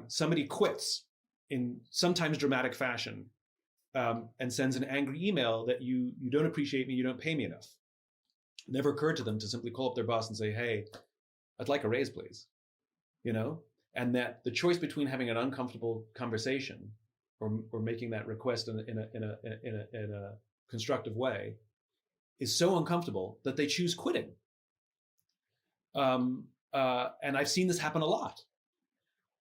Somebody quits in sometimes dramatic fashion and sends an angry email that you don't appreciate me, you don't pay me enough. It never occurred to them to simply call up their boss and say, hey, I'd like a raise, please. And that the choice between having an uncomfortable conversation or making that request in a constructive way is so uncomfortable that they choose quitting. And I've seen this happen a lot.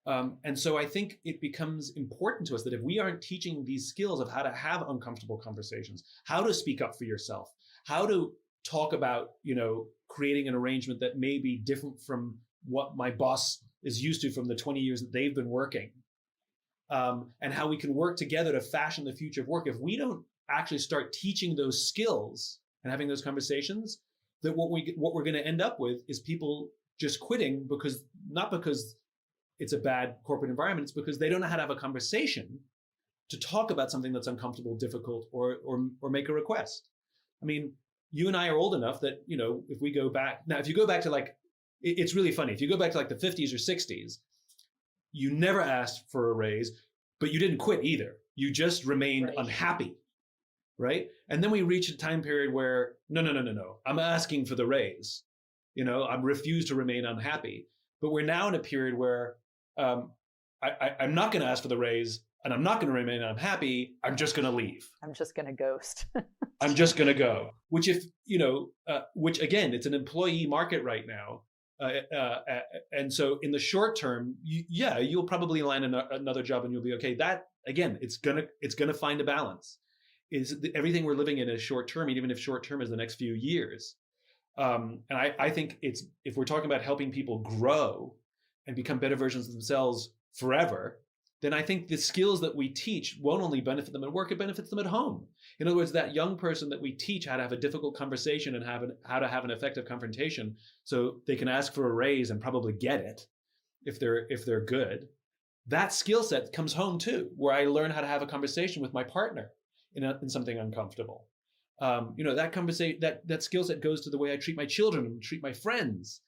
And so I think it becomes important to us that if we aren't teaching these skills of how to have uncomfortable conversations, how to speak up for yourself, how to talk about, creating an arrangement that may be different from what my boss is used to from the 20 years that they've been working, and how we can work together to fashion the future of work. If we don't actually start teaching those skills and having those conversations, that what we're going to end up with is people just quitting not because it's a bad corporate environment, it's because they don't know how to have a conversation to talk about something that's uncomfortable, difficult, or make a request. I mean, you and I are old enough that, if we go back, now, if you go back to it's really funny. If you go back to the 50s or 60s, you never asked for a raise, but you didn't quit either. You just remained unhappy, right? And then we reached a time period where, no, I'm asking for the raise. I'm refused to remain unhappy. But we're now in a period where I'm not going to ask for the raise, and I'm not going to remain unhappy. I'm just going to leave. I'm just going to ghost. I'm just going to go. Which again, it's an employee market right now. And so in the short term, you'll probably land another job and you'll be okay. That, again, it's gonna find a balance. Everything we're living in is short term, even if short term is the next few years. And I think if we're talking about helping people grow and become better versions of themselves forever, then I think the skills that we teach won't only benefit them at work, it benefits them at home. In other words, that young person that we teach how to have a difficult conversation and how to have an effective confrontation so they can ask for a raise and probably get it if they're good, that skill set comes home too, where I learn how to have a conversation with my partner in something uncomfortable. That skill set goes to the way I treat my children and treat my friends.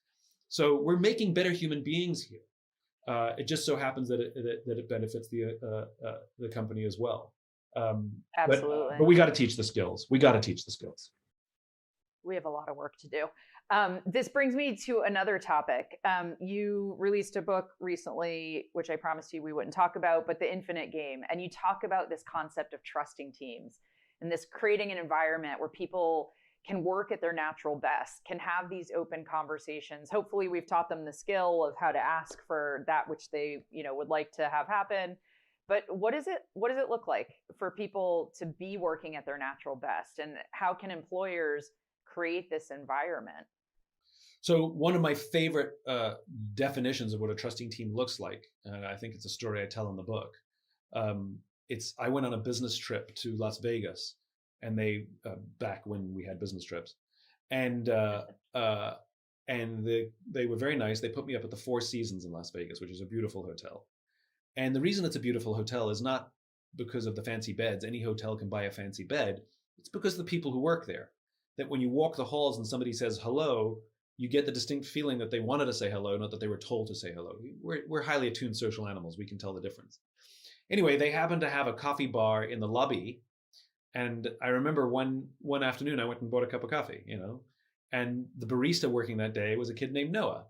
So we're making better human beings here. It just so happens that it benefits the company as well. Absolutely. But we got to teach the skills. We have a lot of work to do. This brings me to another topic. You released a book recently, which I promised you we wouldn't talk about, but The Infinite Game. And you talk about this concept of trusting teams and this creating an environment where people can work at their natural best, can have these open conversations. Hopefully we've taught them the skill of how to ask for that which they, would like to have happen. But what does it look like for people to be working at their natural best? And how can employers create this environment? So one of my favorite definitions of what a trusting team looks like, and I think it's a story I tell in the book. I went on a business trip to Las Vegas, and they back when we had business trips, and they were very nice. They put me up at the Four Seasons in Las Vegas, which is a beautiful hotel. And the reason it's a beautiful hotel is not because of the fancy beds. Any hotel can buy a fancy bed. It's because of the people who work there. That when you walk the halls and somebody says hello, you get the distinct feeling that they wanted to say hello, not that they were told to say hello. We're highly attuned social animals. We can tell the difference. Anyway, they happened to have a coffee bar in the lobby. And I remember one afternoon, I went and bought a cup of coffee, and the barista working that day was a kid named Noah.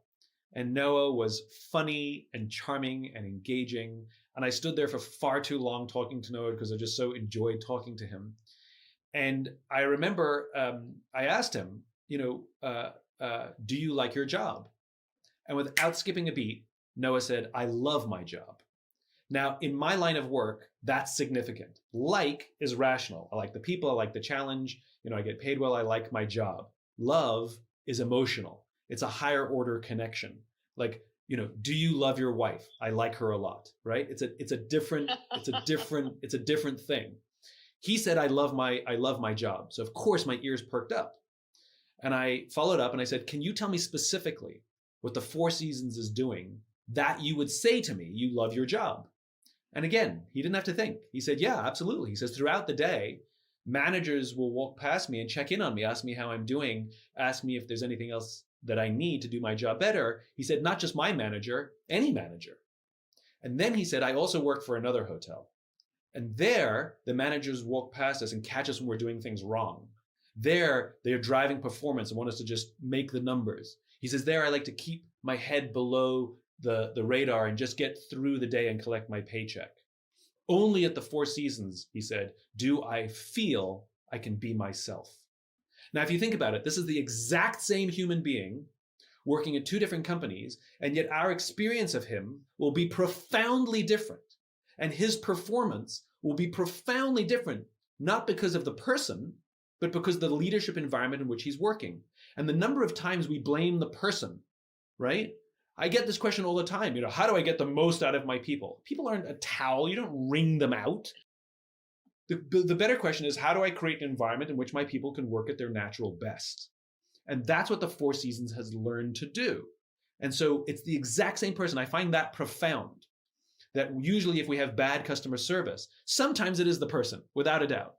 And Noah was funny and charming and engaging. And I stood there for far too long talking to Noah because I just so enjoyed talking to him. And I remember I asked him, do you like your job? And without skipping a beat, Noah said, I love my job. Now, in my line of work, that's significant. Like is rational. I like the people, I like the challenge, I get paid well, I like my job. Love is emotional. It's a higher order connection. Like, do you love your wife? I like her a lot, right? It's a different thing. He said, I love my job. So of course my ears perked up. And I followed up and I said, can you tell me specifically what the Four Seasons is doing that you would say to me, you love your job? And again, he didn't have to think. He said, yeah, absolutely. He says, throughout the day, managers will walk past me and check in on me, ask me how I'm doing, ask me if there's anything else that I need to do my job better. He said, not just my manager, any manager. And then he said, I also work for another hotel. And there, the managers walk past us and catch us when we're doing things wrong. There, they're driving performance and want us to just make the numbers. He says, there, I like to keep my head below the radar and just get through the day and collect my paycheck. Only at the Four Seasons, he said, do I feel I can be myself. Now, if you think about it, this is the exact same human being working at two different companies, and yet our experience of him will be profoundly different. And his performance will be profoundly different, not because of the person, but because of the leadership environment in which he's working. And the number of times we blame the person, right? I get this question all the time, how do I get the most out of my people? People aren't a towel, you don't wring them out. The better question is, how do I create an environment in which my people can work at their natural best? And that's what the Four Seasons has learned to do. And so it's the exact same person. I find that profound. That usually if we have bad customer service, sometimes it is the person, without a doubt.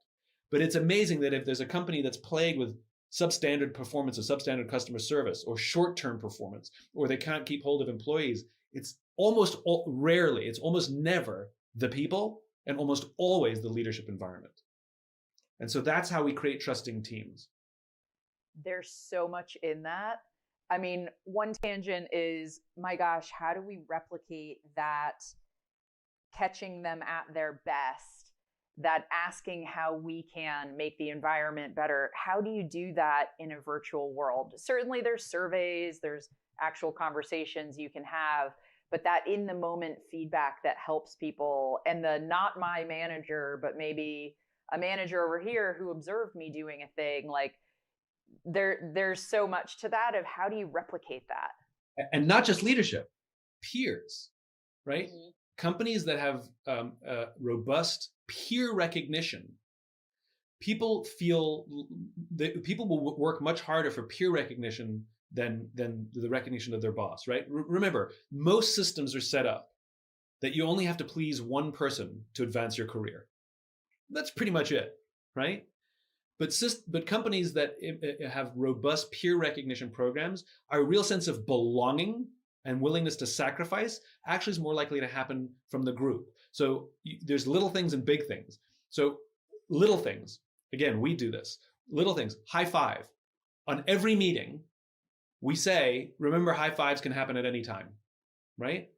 But it's amazing that if there's a company that's plagued with substandard performance or substandard customer service or short-term performance, or they can't keep hold of employees, it's almost rarely, it's almost never the people and almost always the leadership environment. And so that's how we create trusting teams. There's so much in that. I mean, one tangent is, my gosh, how do we replicate that catching them at their best, that asking how we can make the environment better? How do you do that in a virtual world? Certainly there's surveys, there's actual conversations you can have, but that in the moment feedback that helps people, and the not my manager, but maybe a manager over here who observed me doing a thing, like there's so much to that of how do you replicate that? And not just leadership, peers, right? Mm-hmm. companies that have robust peer recognition, people feel that people will work much harder for peer recognition than the recognition of their boss, right? Remember, most systems are set up that you only have to please one person to advance your career. That's pretty much it, right? But companies that have robust peer recognition programs, a real sense of belonging and willingness to sacrifice actually is more likely to happen from the group. So there's little things and big things. So little things, again, we do this. Little things, high five. On every meeting, we say, remember, high fives can happen at any time, right?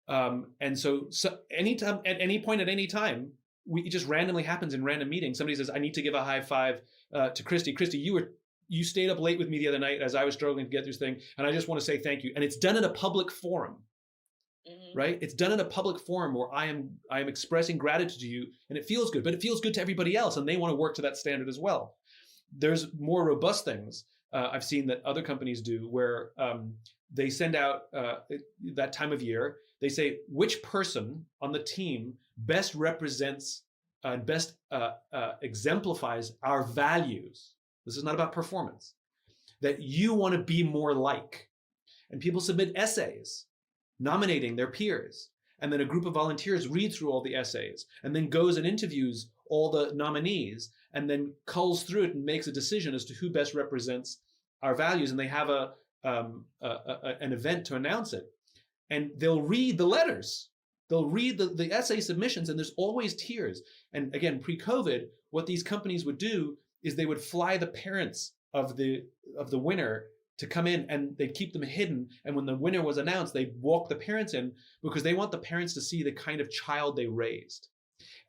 And so anytime, at any point, at any time, it just randomly happens in random meetings. Somebody says, I need to give a high five to Christy. Christy, you stayed up late with me the other night as I was struggling to get this thing, and I just want to say thank you. And it's done in a public forum, right? It's done in a public forum where I am expressing gratitude to you, and it feels good, but it feels good to everybody else, and they want to work to that standard as well. There's more robust things I've seen that other companies do where they send out that time of year. They say which person on the team best represents and best exemplifies our values. This is not about performance. That you want to be more like. And people submit essays nominating their peers. And then a group of volunteers read through all the essays and then goes and interviews all the nominees and then culls through it and makes a decision as to who best represents our values. And they have an event to announce it. And they'll read the letters. They'll read the essay submissions, and there's always tears. And again, pre-COVID, what these companies would do is they would fly the parents of the winner to come in, and they'd keep them hidden. And when the winner was announced, they'd walk the parents in because they want the parents to see the kind of child they raised.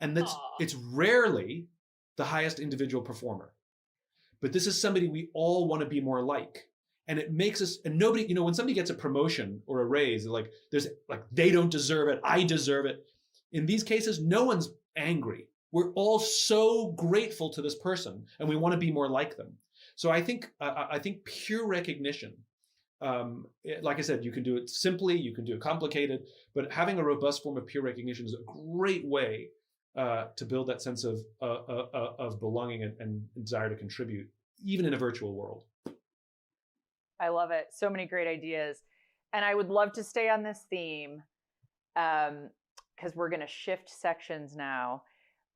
And it's rarely the highest individual performer. But this is somebody we all want to be more like. And it makes us, and nobody, when somebody gets a promotion or a raise, they don't deserve it, I deserve it. In these cases, no one's angry. We're all so grateful to this person, and we want to be more like them. So I think peer recognition, like I said, you can do it simply, you can do it complicated, but having a robust form of peer recognition is a great way to build that sense of belonging and desire to contribute, even in a virtual world. I love it. So many great ideas. And I would love to stay on this theme because we're going to shift sections now.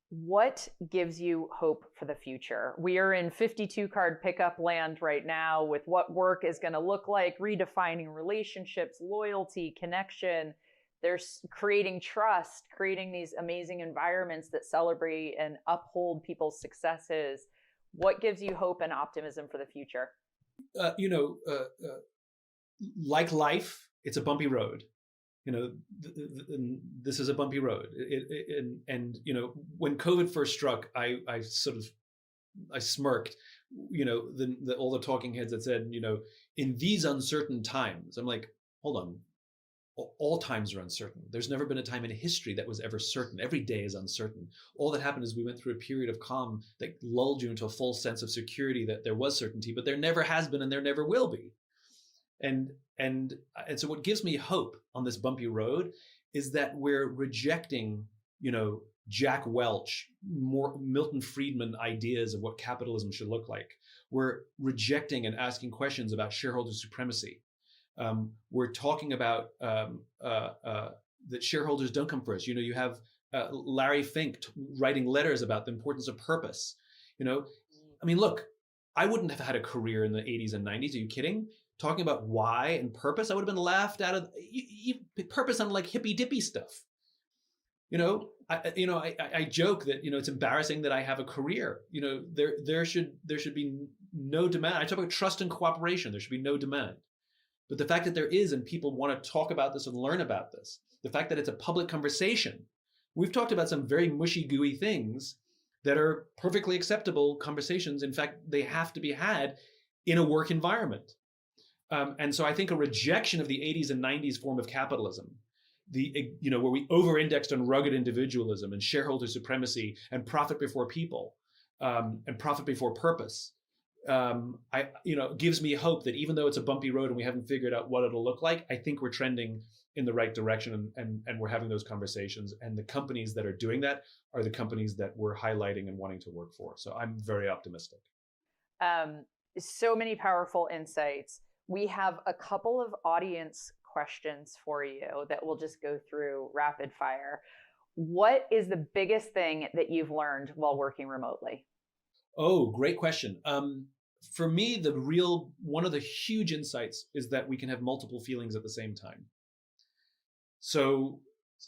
What gives you hope for the future? We are in 52 card pickup land right now with what work is going to look like, redefining relationships, loyalty, connection. There's creating trust, creating these amazing environments that celebrate and uphold people's successes. What gives you hope and optimism for the future? Like life, it's a bumpy road. This is a bumpy road. When COVID first struck, I smirked. All the talking heads that said, in these uncertain times, I'm like, hold on. All times are uncertain. There's never been a time in history that was ever certain. Every day is uncertain. All that happened is we went through a period of calm that lulled you into a false sense of security that there was certainty, but there never has been and there never will be. And so what gives me hope on this bumpy road is that we're rejecting, Jack Welch, more Milton Friedman ideas of what capitalism should look like. We're rejecting and asking questions about shareholder supremacy. We're talking about that shareholders don't come first. You have Larry Fink writing letters about the importance of purpose. Look, I wouldn't have had a career in the 80s and 90s. Are you kidding? Talking about why and purpose, I would have been laughed out of. Purpose sounded like hippy dippy stuff. I joke that it's embarrassing that I have a career. There should be no demand. I talk about trust and cooperation. There should be no demand. But the fact that there is, and people want to talk about this and learn about this, the fact that it's a public conversation, we've talked about some very mushy, gooey things that are perfectly acceptable conversations. In fact, they have to be had in a work environment. And so I think a rejection of the 80s and 90s form of capitalism, where we over-indexed on rugged individualism and shareholder supremacy and profit before people and profit before purpose, gives me hope that even though it's a bumpy road and we haven't figured out what it'll look like, I think we're trending in the right direction, and we're having those conversations. And the companies that are doing that are the companies that we're highlighting and wanting to work for. So I'm very optimistic. So many powerful insights. We have a couple of audience questions for you that we'll just go through rapid fire. What is the biggest thing that you've learned while working remotely? Oh, great question. For me, one of the huge insights is that we can have multiple feelings at the same time. So,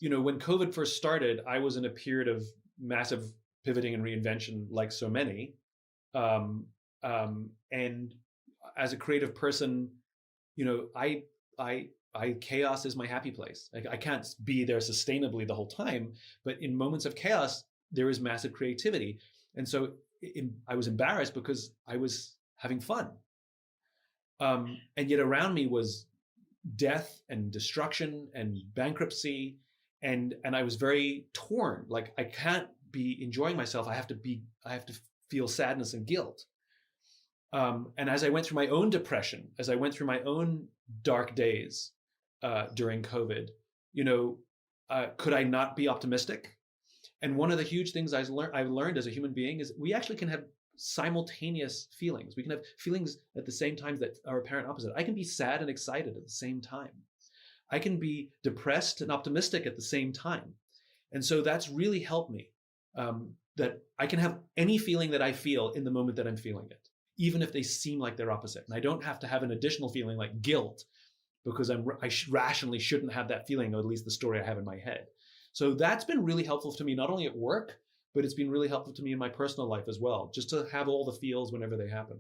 when COVID first started, I was in a period of massive pivoting and reinvention, like so many. And as a creative person, I chaos is my happy place. I can't be there sustainably the whole time, but in moments of chaos, there is massive creativity. And so I was embarrassed because I was having fun. And yet around me was death and destruction and bankruptcy. And I was very torn. Like, I can't be enjoying myself. I have to feel sadness and guilt. And as I went through my own depression, as I went through my own dark days during COVID, could I not be optimistic? And one of the huge things I've learned as a human being is we actually can have simultaneous feelings. We can have feelings at the same time that are apparent opposite. I can be sad and excited at the same time. I can be depressed and optimistic at the same time. And so that's really helped me, that I can have any feeling that I feel in the moment that I'm feeling it, even if they seem like they're opposite. And I don't have to have an additional feeling like guilt because I rationally shouldn't have that feeling, or at least the story I have in my head. So that's been really helpful to me, not only at work, but it's been really helpful to me in my personal life as well, just to have all the feels whenever they happen.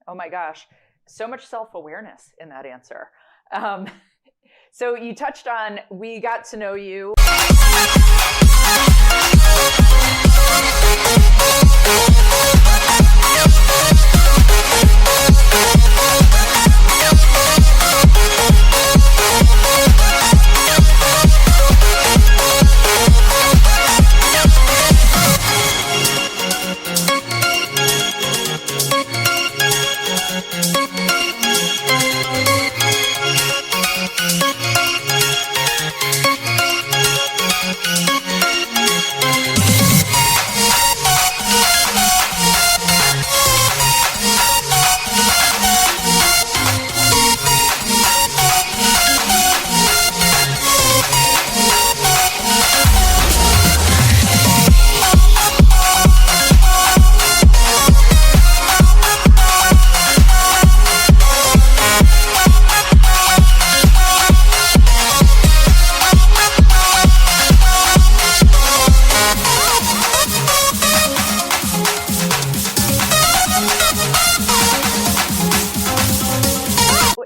Oh my gosh, so much self-awareness in that answer. So you touched on, we got to know you.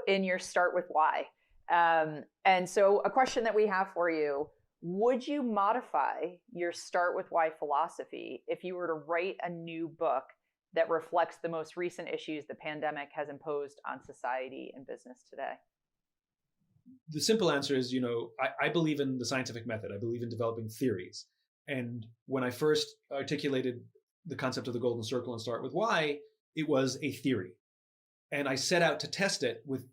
In your start with why. And so a question that we have for you, would you modify your start with why philosophy if you were to write a new book that reflects the most recent issues the pandemic has imposed on society and business today? The simple answer is, I believe in the scientific method. I believe in developing theories. And when I first articulated the concept of the golden circle and start with why, it was a theory. And I set out to test it with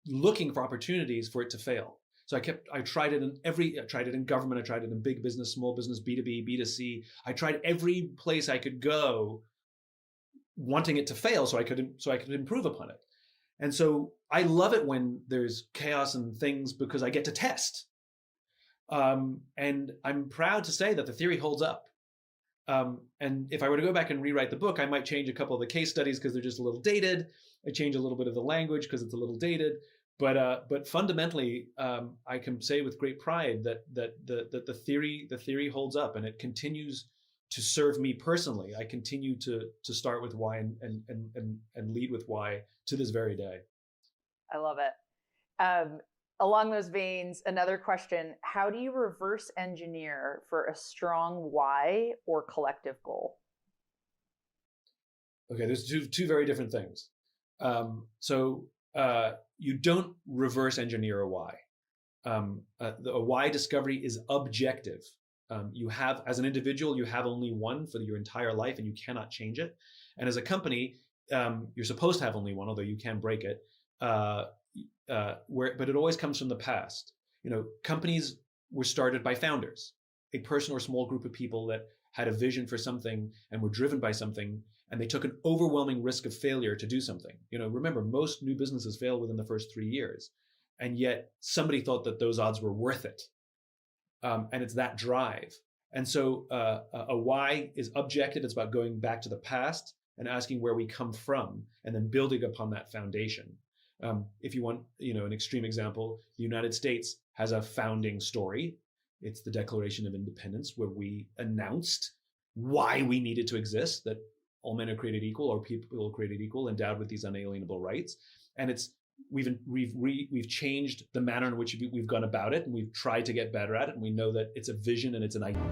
looking for opportunities for it to fail. So I tried it in government, I tried it in big business, small business, B2B, B2C. I tried every place I could go wanting it to fail so I could improve upon it. And so I love it when there's chaos and things because I get to test. And I'm proud to say that the theory holds up. And if I were to go back and rewrite the book, I might change a couple of the case studies because they're just a little dated. I change a little bit of the language because it's a little dated. But fundamentally, I can say with great pride that the theory holds up, and it continues to serve me personally. I continue to start with why and lead with why to this very day. I love it. Along those veins, another question: how do you reverse engineer for a strong why or collective goal? Okay, there's two very different things. So you don't reverse engineer a why. A why discovery is objective. You have, as an individual, you have only one for your entire life, and you cannot change it. And as a company, you're supposed to have only one, although you can break it. but it always comes from the past. Companies were started by founders, a person or small group of people that had a vision for something and were driven by something, and they took an overwhelming risk of failure to do something. Remember, most new businesses fail within the first 3 years, and yet somebody thought that those odds were worth it. And it's that drive. And so a why is objective. It's about going back to the past and asking where we come from, and then building upon that foundation. If you want, an extreme example, the United States has a founding story. It's the Declaration of Independence, where we announced why we needed to exist, that all men are created equal, or people are created equal, endowed with these unalienable rights. And we've changed the manner in which we've gone about it, and we've tried to get better at it. And we know that it's a vision and it's an idea.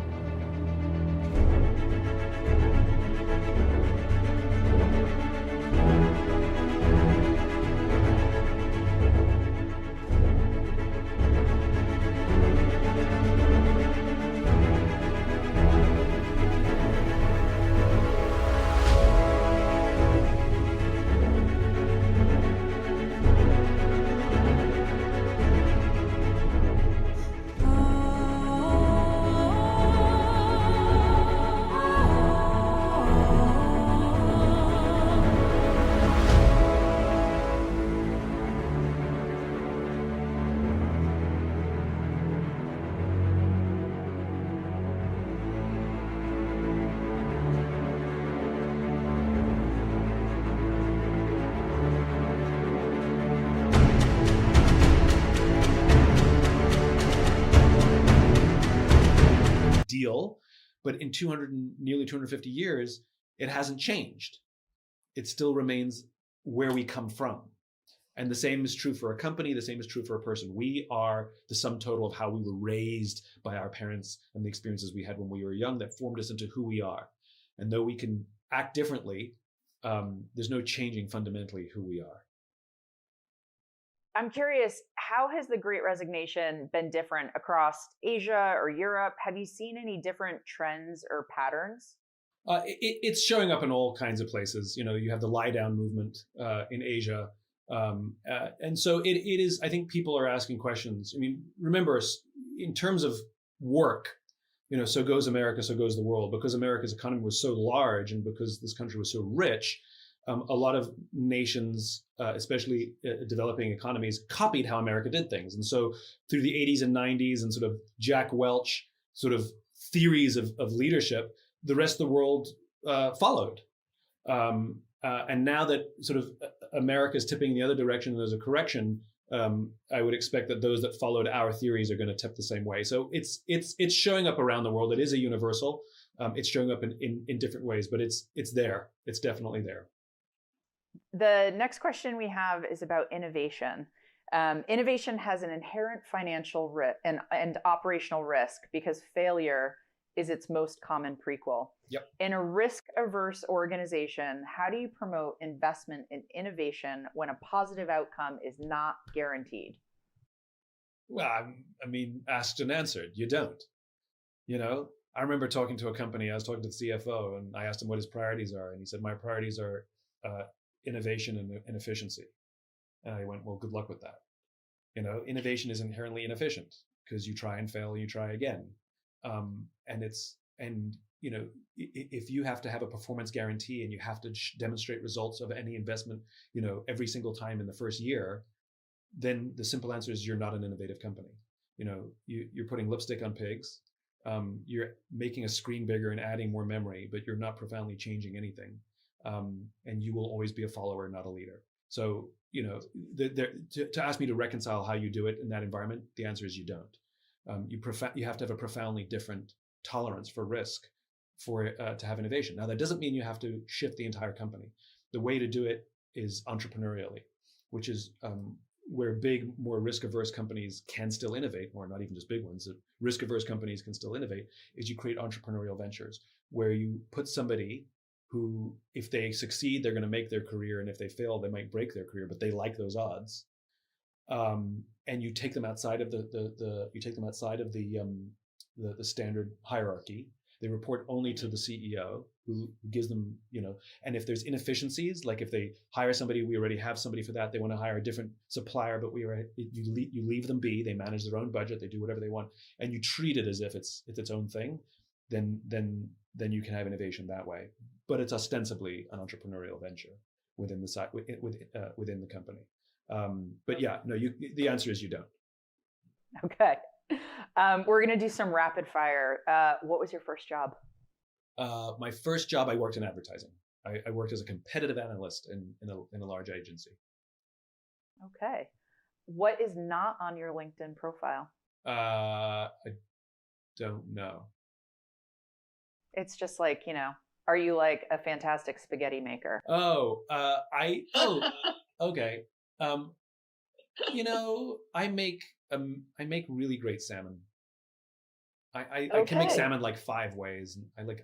Deal, but in nearly 250 years, it hasn't changed. It still remains where we come from. And the same is true for a company. The same is true for a person. We are the sum total of how we were raised by our parents and the experiences we had when we were young that formed us into who we are. And though we can act differently, there's no changing fundamentally who we are. I'm curious, how has the Great Resignation been different across Asia or Europe? Have you seen any different trends or patterns? It's showing up in all kinds of places. You have the lie down movement in Asia. And so it is, I think people are asking questions. I mean, remember, in terms of work, so goes America, so goes the world. Because America's economy was so large and because this country was so rich, a lot of nations, especially developing economies, copied how America did things. And so through the 80s and 90s and sort of Jack Welch sort of theories of leadership, the rest of the world followed. And now that sort of America is tipping in the other direction and there's a correction, I would expect that those that followed our theories are going to tip the same way. So it's showing up around the world. It is a universal. It's showing up in different ways, but it's there. It's definitely there. The next question we have is about innovation. Innovation has an inherent financial risk and operational risk because failure is its most common prequel. Yep. In a risk-averse organization, how do you promote investment in innovation when a positive outcome is not guaranteed? Well, I mean, asked and answered. You don't. I remember talking to a company. I was talking to the CFO, and I asked him what his priorities are, and he said, "My priorities are innovation and efficiency." And I went, "Well, good luck with that." Innovation is inherently inefficient because you try and fail, you try again. If you have to have a performance guarantee and you have to demonstrate results of any investment, every single time in the first year, then the simple answer is you're not an innovative company. You're putting lipstick on pigs. You're making a screen bigger and adding more memory, but you're not profoundly changing anything. And you will always be a follower, not a leader. So, to ask me to reconcile how you do it in that environment, the answer is you don't. You have to have a profoundly different tolerance for risk to have innovation. Now, that doesn't mean you have to shift the entire company. The way to do it is entrepreneurially, which is where big, more risk-averse companies can still innovate, or not even just big ones, risk-averse companies can still innovate, is you create entrepreneurial ventures where you put somebody who, if they succeed, they're going to make their career, and if they fail, they might break their career, but they like those odds. And you take them outside of the standard hierarchy, They report only to the CEO, who gives them, and if there's inefficiencies, like if they hire somebody, we already have somebody for that. They want to hire a different supplier, but you leave them be. They manage their own budget. They do whatever they want, and you treat it as if it's its own thing. Then you can have innovation that way. But it's ostensibly an entrepreneurial venture within the company. But yeah, no, the answer is you don't. Okay. We're going to do some rapid fire. What was your first job? My first job, I worked in advertising. I worked as a competitive analyst in a large agency. Okay. What is not on your LinkedIn profile? I don't know. It's just like, are you like a fantastic spaghetti maker? Okay. I make really great salmon. I can make salmon like 5 ways. And I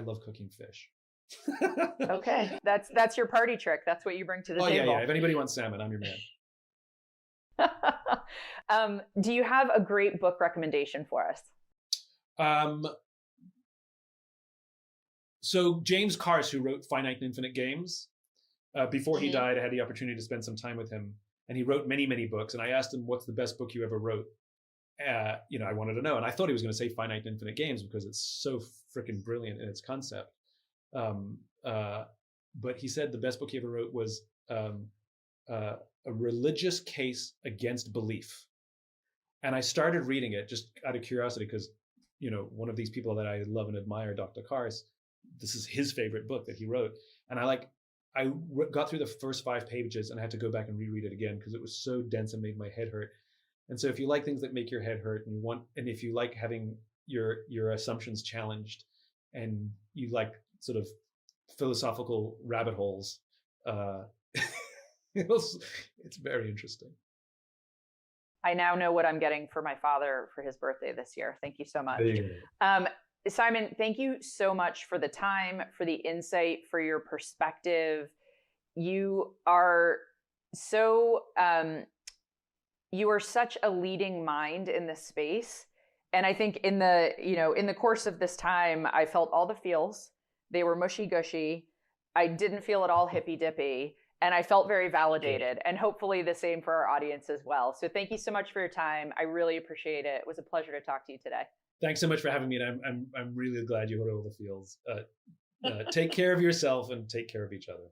love cooking fish. Okay. That's your party trick. That's what you bring to the table. Yeah. If anybody wants salmon, I'm your man. Do you have a great book recommendation for us? So James Carse, who wrote Finite and Infinite Games, before he died, I had the opportunity to spend some time with him, and he wrote many, many books. And I asked him, "What's the best book you ever wrote?" I wanted to know, and I thought he was going to say Finite and Infinite Games because it's so freaking brilliant in its concept. But he said the best book he ever wrote was A Religious Case Against Belief. And I started reading it just out of curiosity because, one of these people that I love and admire, Dr. Carse, this is his favorite book that he wrote. And I got through the first 5 pages and I had to go back and reread it again because it was so dense and made my head hurt. And so if you like things that make your head hurt and if you like having your assumptions challenged and you like sort of philosophical rabbit holes, it's very interesting. I now know what I'm getting for my father for his birthday this year. Thank you so much. Simon, thank you so much for the time, for the insight, for your perspective. You are such a leading mind in this space. And I think in the course of this time, I felt all the feels. They were mushy gushy. I didn't feel at all hippy dippy. And I felt very validated, and hopefully the same for our audience as well. So thank you so much for your time. I really appreciate it. It was a pleasure to talk to you today. Thanks so much for having me. And I'm really glad you heard all the feels. Take care of yourself and take care of each other.